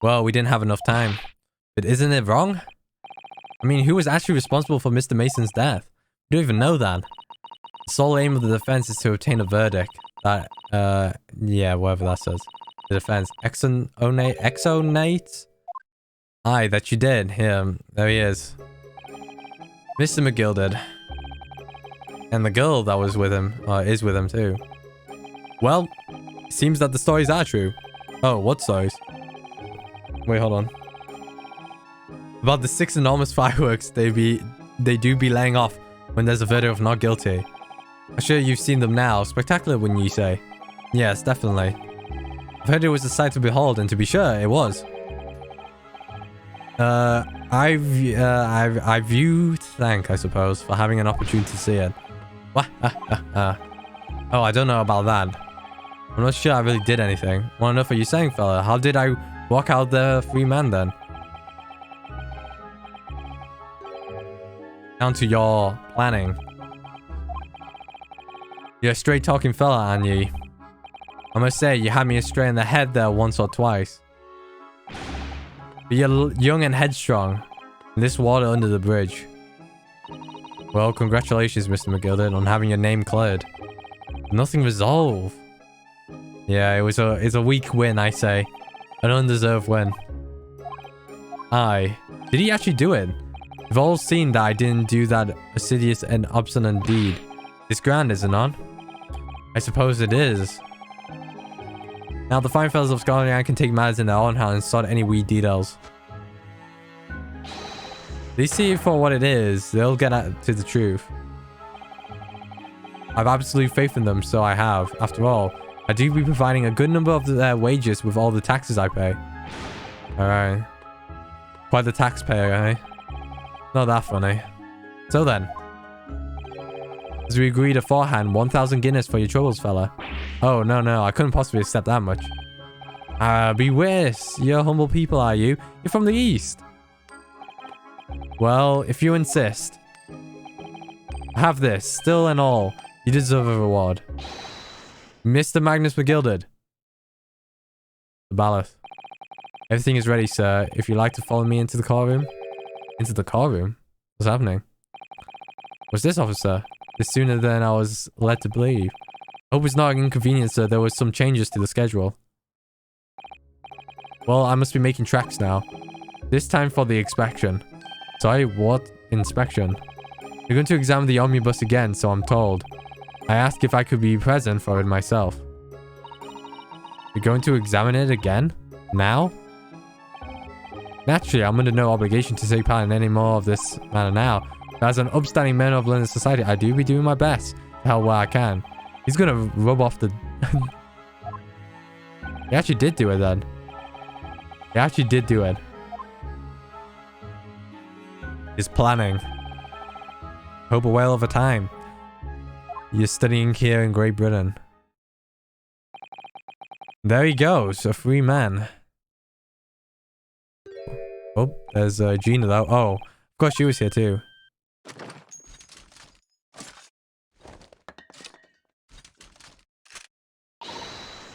Well, we didn't have enough time. But isn't it wrong? I mean, who was actually responsible for Mr. Mason's death? We don't even know that. The sole aim of the defense is to obtain a verdict. That, yeah, whatever that says. The defense. Exonates? Aye, that you did. Here, there he is. Mr. McGilded. And the girl that was with him, is with him too. Well, it seems that the stories are true. Oh, what stories? Wait, hold on. About the 6 enormous fireworks they do be laying off when there's a verdict of not guilty. I'm sure you've seen them now. Spectacular, wouldn't you say? Yes, definitely. I've heard it was a sight to behold, and to be sure, it was. I view to thank, I suppose, for having an opportunity to see it. Oh, I don't know about that. I'm not sure I really did anything. Wanna know what you're saying, fella? How did I walk out the free man then? Down to your planning. You're a straight talking fella, aren't you? I must say, you had me astray in the head there once or twice. But you're young and headstrong. And this water under the bridge. Well, congratulations, Mr. McGilded, on having your name cleared. Nothing resolved. Yeah, it's a weak win, I say. An undeserved win. Aye. Did he actually do it? We've all seen that I didn't do that assiduous and obstinate deed. It's grand, is it not? I suppose it is. Now the fine fellows of Scotland Yard can take matters in their own hands and sort any wee details. They see it for what it is, they'll get to the truth. I've absolute faith in them, so I have. After all, I do be providing a good number of their wages with all the taxes I pay. Alright. Quite the taxpayer, eh? Not that funny. So then. As we agreed beforehand, 1,000 Guinness for your troubles, fella. Oh, no, I couldn't possibly accept that much. Beware, you're humble people, are you? You're from the East. Well, if you insist. Have this, still and all. You deserve a reward. Mr. Magnus McGilded. The Baseless. Everything is ready, sir. If you'd like to follow me into the car room. Into the car room? What's happening? What's this, officer? It's sooner than I was led to believe. Hope it's not an inconvenience, sir. There was some changes to the schedule. Well, I must be making tracks now. This time for the inspection. Sorry, what inspection? We're going to examine the omnibus again, so I'm told. I asked if I could be present for it myself. You're going to examine it again? Now? Naturally, I'm under no obligation to take part in any more of this matter now. But as an upstanding member of London society, I do be doing my best to help where I can. He's gonna rub off the... He actually did do it then. He actually did do it. He's planning. Hope a whale of a time. You're studying here in Great Britain. There he goes, a free man. Oh, there's Gina though. Oh, of course she was here too.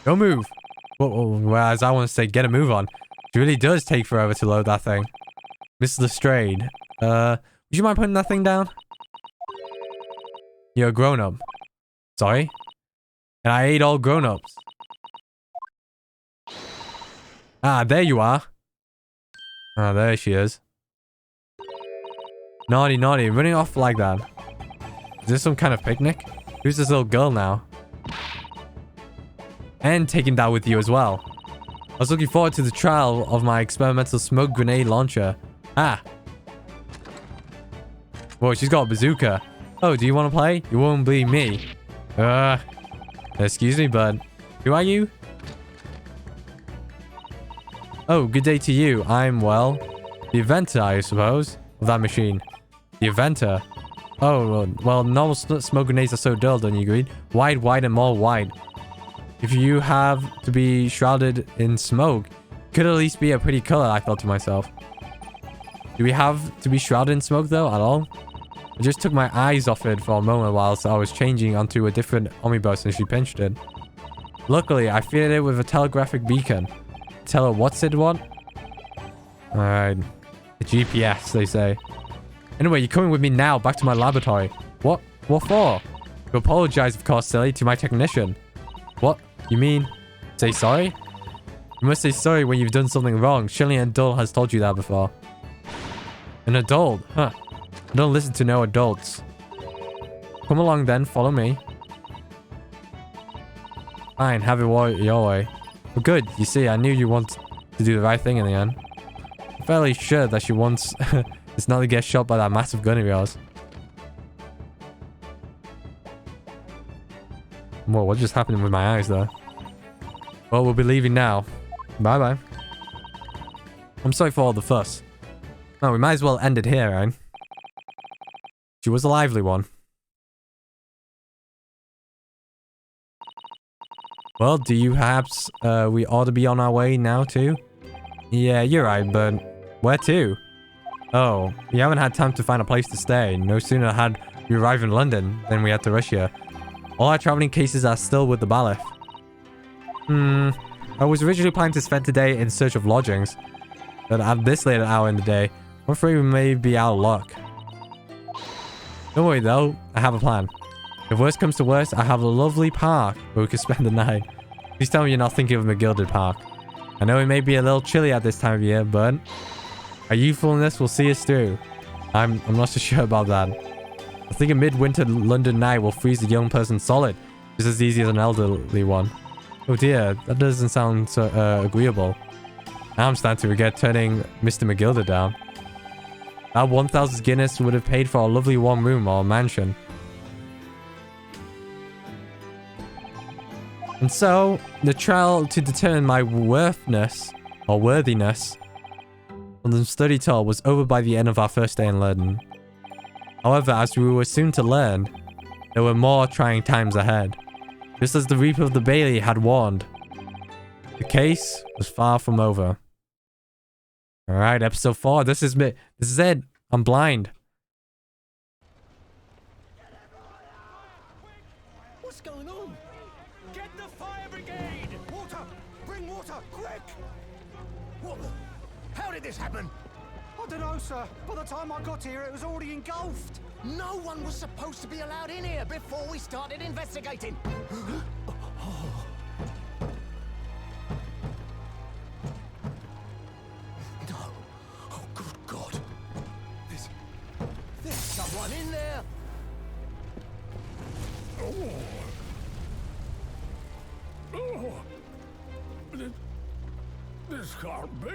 Don't move. Whereas I want to say, get a move on. It really does take forever to load that thing. Miss Lestrade. Would you mind putting that thing down? You're a grown-up. Sorry? And I ate all grown-ups. Ah, there you are. Ah, there she is. Naughty, naughty. Running off like that. Is this some kind of picnic? Who's this little girl now? And taking that with you as well. I was looking forward to the trial of my experimental smoke grenade launcher. Ah. Whoa, she's got a bazooka. Oh, do you want to play? You won't believe me. Excuse me, bud. Who are you? Oh, good day to you. I'm, well, the inventor, I suppose, of that machine. The inventor? Oh, well, normal smoke grenades are so dull, don't you agree? Wide, wide, and more wide. If you have to be shrouded in smoke, it could at least be a pretty color, I thought to myself. Do we have to be shrouded in smoke, though, at all? I just took my eyes off it for a moment whilst I was changing onto a different omnibus and she pinched it. Luckily, I fitted it with a telegraphic beacon. Tell her what's it want? Alright. The GPS, they say. Anyway, you're coming with me now, back to my laboratory. What? What for? To apologize, of course, silly, to my technician. What? You mean, say sorry? You must say sorry when you've done something wrong. Surely an adult has told you that before. An adult? Huh. I don't listen to no adults. Come along then, follow me. Fine, have it your way. Well, good. You see, I knew you want to do the right thing in the end. I'm fairly sure that she wants us not to get shot by that massive gun of yours. Whoa, what just happened with my eyes there? Well, we'll be leaving now. Bye-bye. I'm sorry for all the fuss. No, we might as well end it here, right? She was a lively one. Well, do you perhaps, we ought to be on our way now too? Yeah, you're right, but where to? Oh, we haven't had time to find a place to stay. No sooner had we arrived in London than we had to rush here. All our traveling cases are still with the bailiff. I was originally planning to spend today in search of lodgings, but at this late hour in the day, I'm afraid we may be out of luck. Don't worry though, I have a plan. If worst comes to worst, I have a lovely park where we could spend the night. Please tell me you're not thinking of McGilded Park. I know it may be a little chilly at this time of year, but our youthfulness will see us through. I'm not so sure about that. I think a midwinter London night will freeze a young person solid, just as easy as an elderly one. Oh dear, that doesn't sound so agreeable. Now I'm starting to regret turning Mr. McGilder down. That 1,000 Guinness would have paid for a lovely one room or a mansion. And so, the trial to determine my worthiness on the study tour was over by the end of our first day in London. However, as we were soon to learn, there were more trying times ahead. Just as the Reaper of the Bailey had warned, the case was far from over. Alright, episode 4. This is it. I'm blind. What's going on? Get the fire brigade! Water! Bring water, quick! What the? How did this happen? I don't know, sir. By the time I got here, it was already engulfed. No one was supposed to be allowed in here before we started investigating. No. Oh, good God. There's someone in there. This can't be.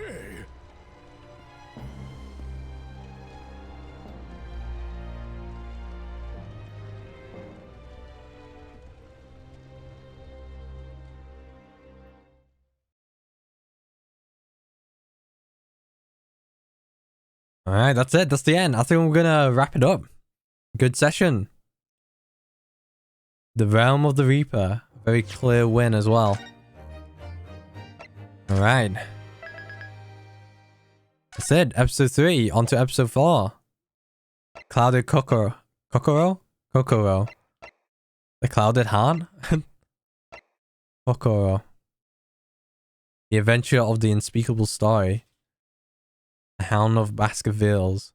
All right, that's it. That's the end. I think we're gonna wrap it up. Good session. The Realm of the Reaper. Very clear win as well. All right. That's it. Episode 3. On to episode 4. Clouded Kokoro. Kokoro? Kokoro. The Clouded Heart? Kokoro. The Adventure of the Unspeakable Story. The Hound of Baskervilles.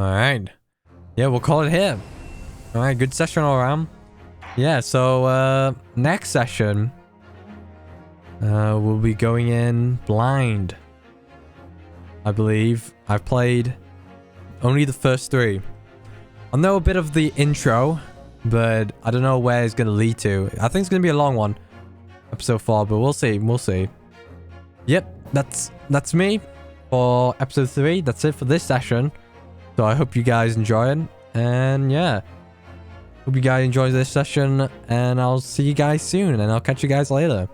Alright. Yeah, we'll call it here. Alright, good session all around. Yeah, so next session we'll be going in blind. I believe. I've played only the first 3. I know a bit of the intro, but I don't know where it's gonna lead to. I think it's gonna be a long one. Episode 4, but we'll see. We'll see. Yep, that's me for episode 3. That's it for this session. So I hope you guys enjoy it. And yeah. Hope you guys enjoy this session. And I'll see you guys soon. And I'll catch you guys later.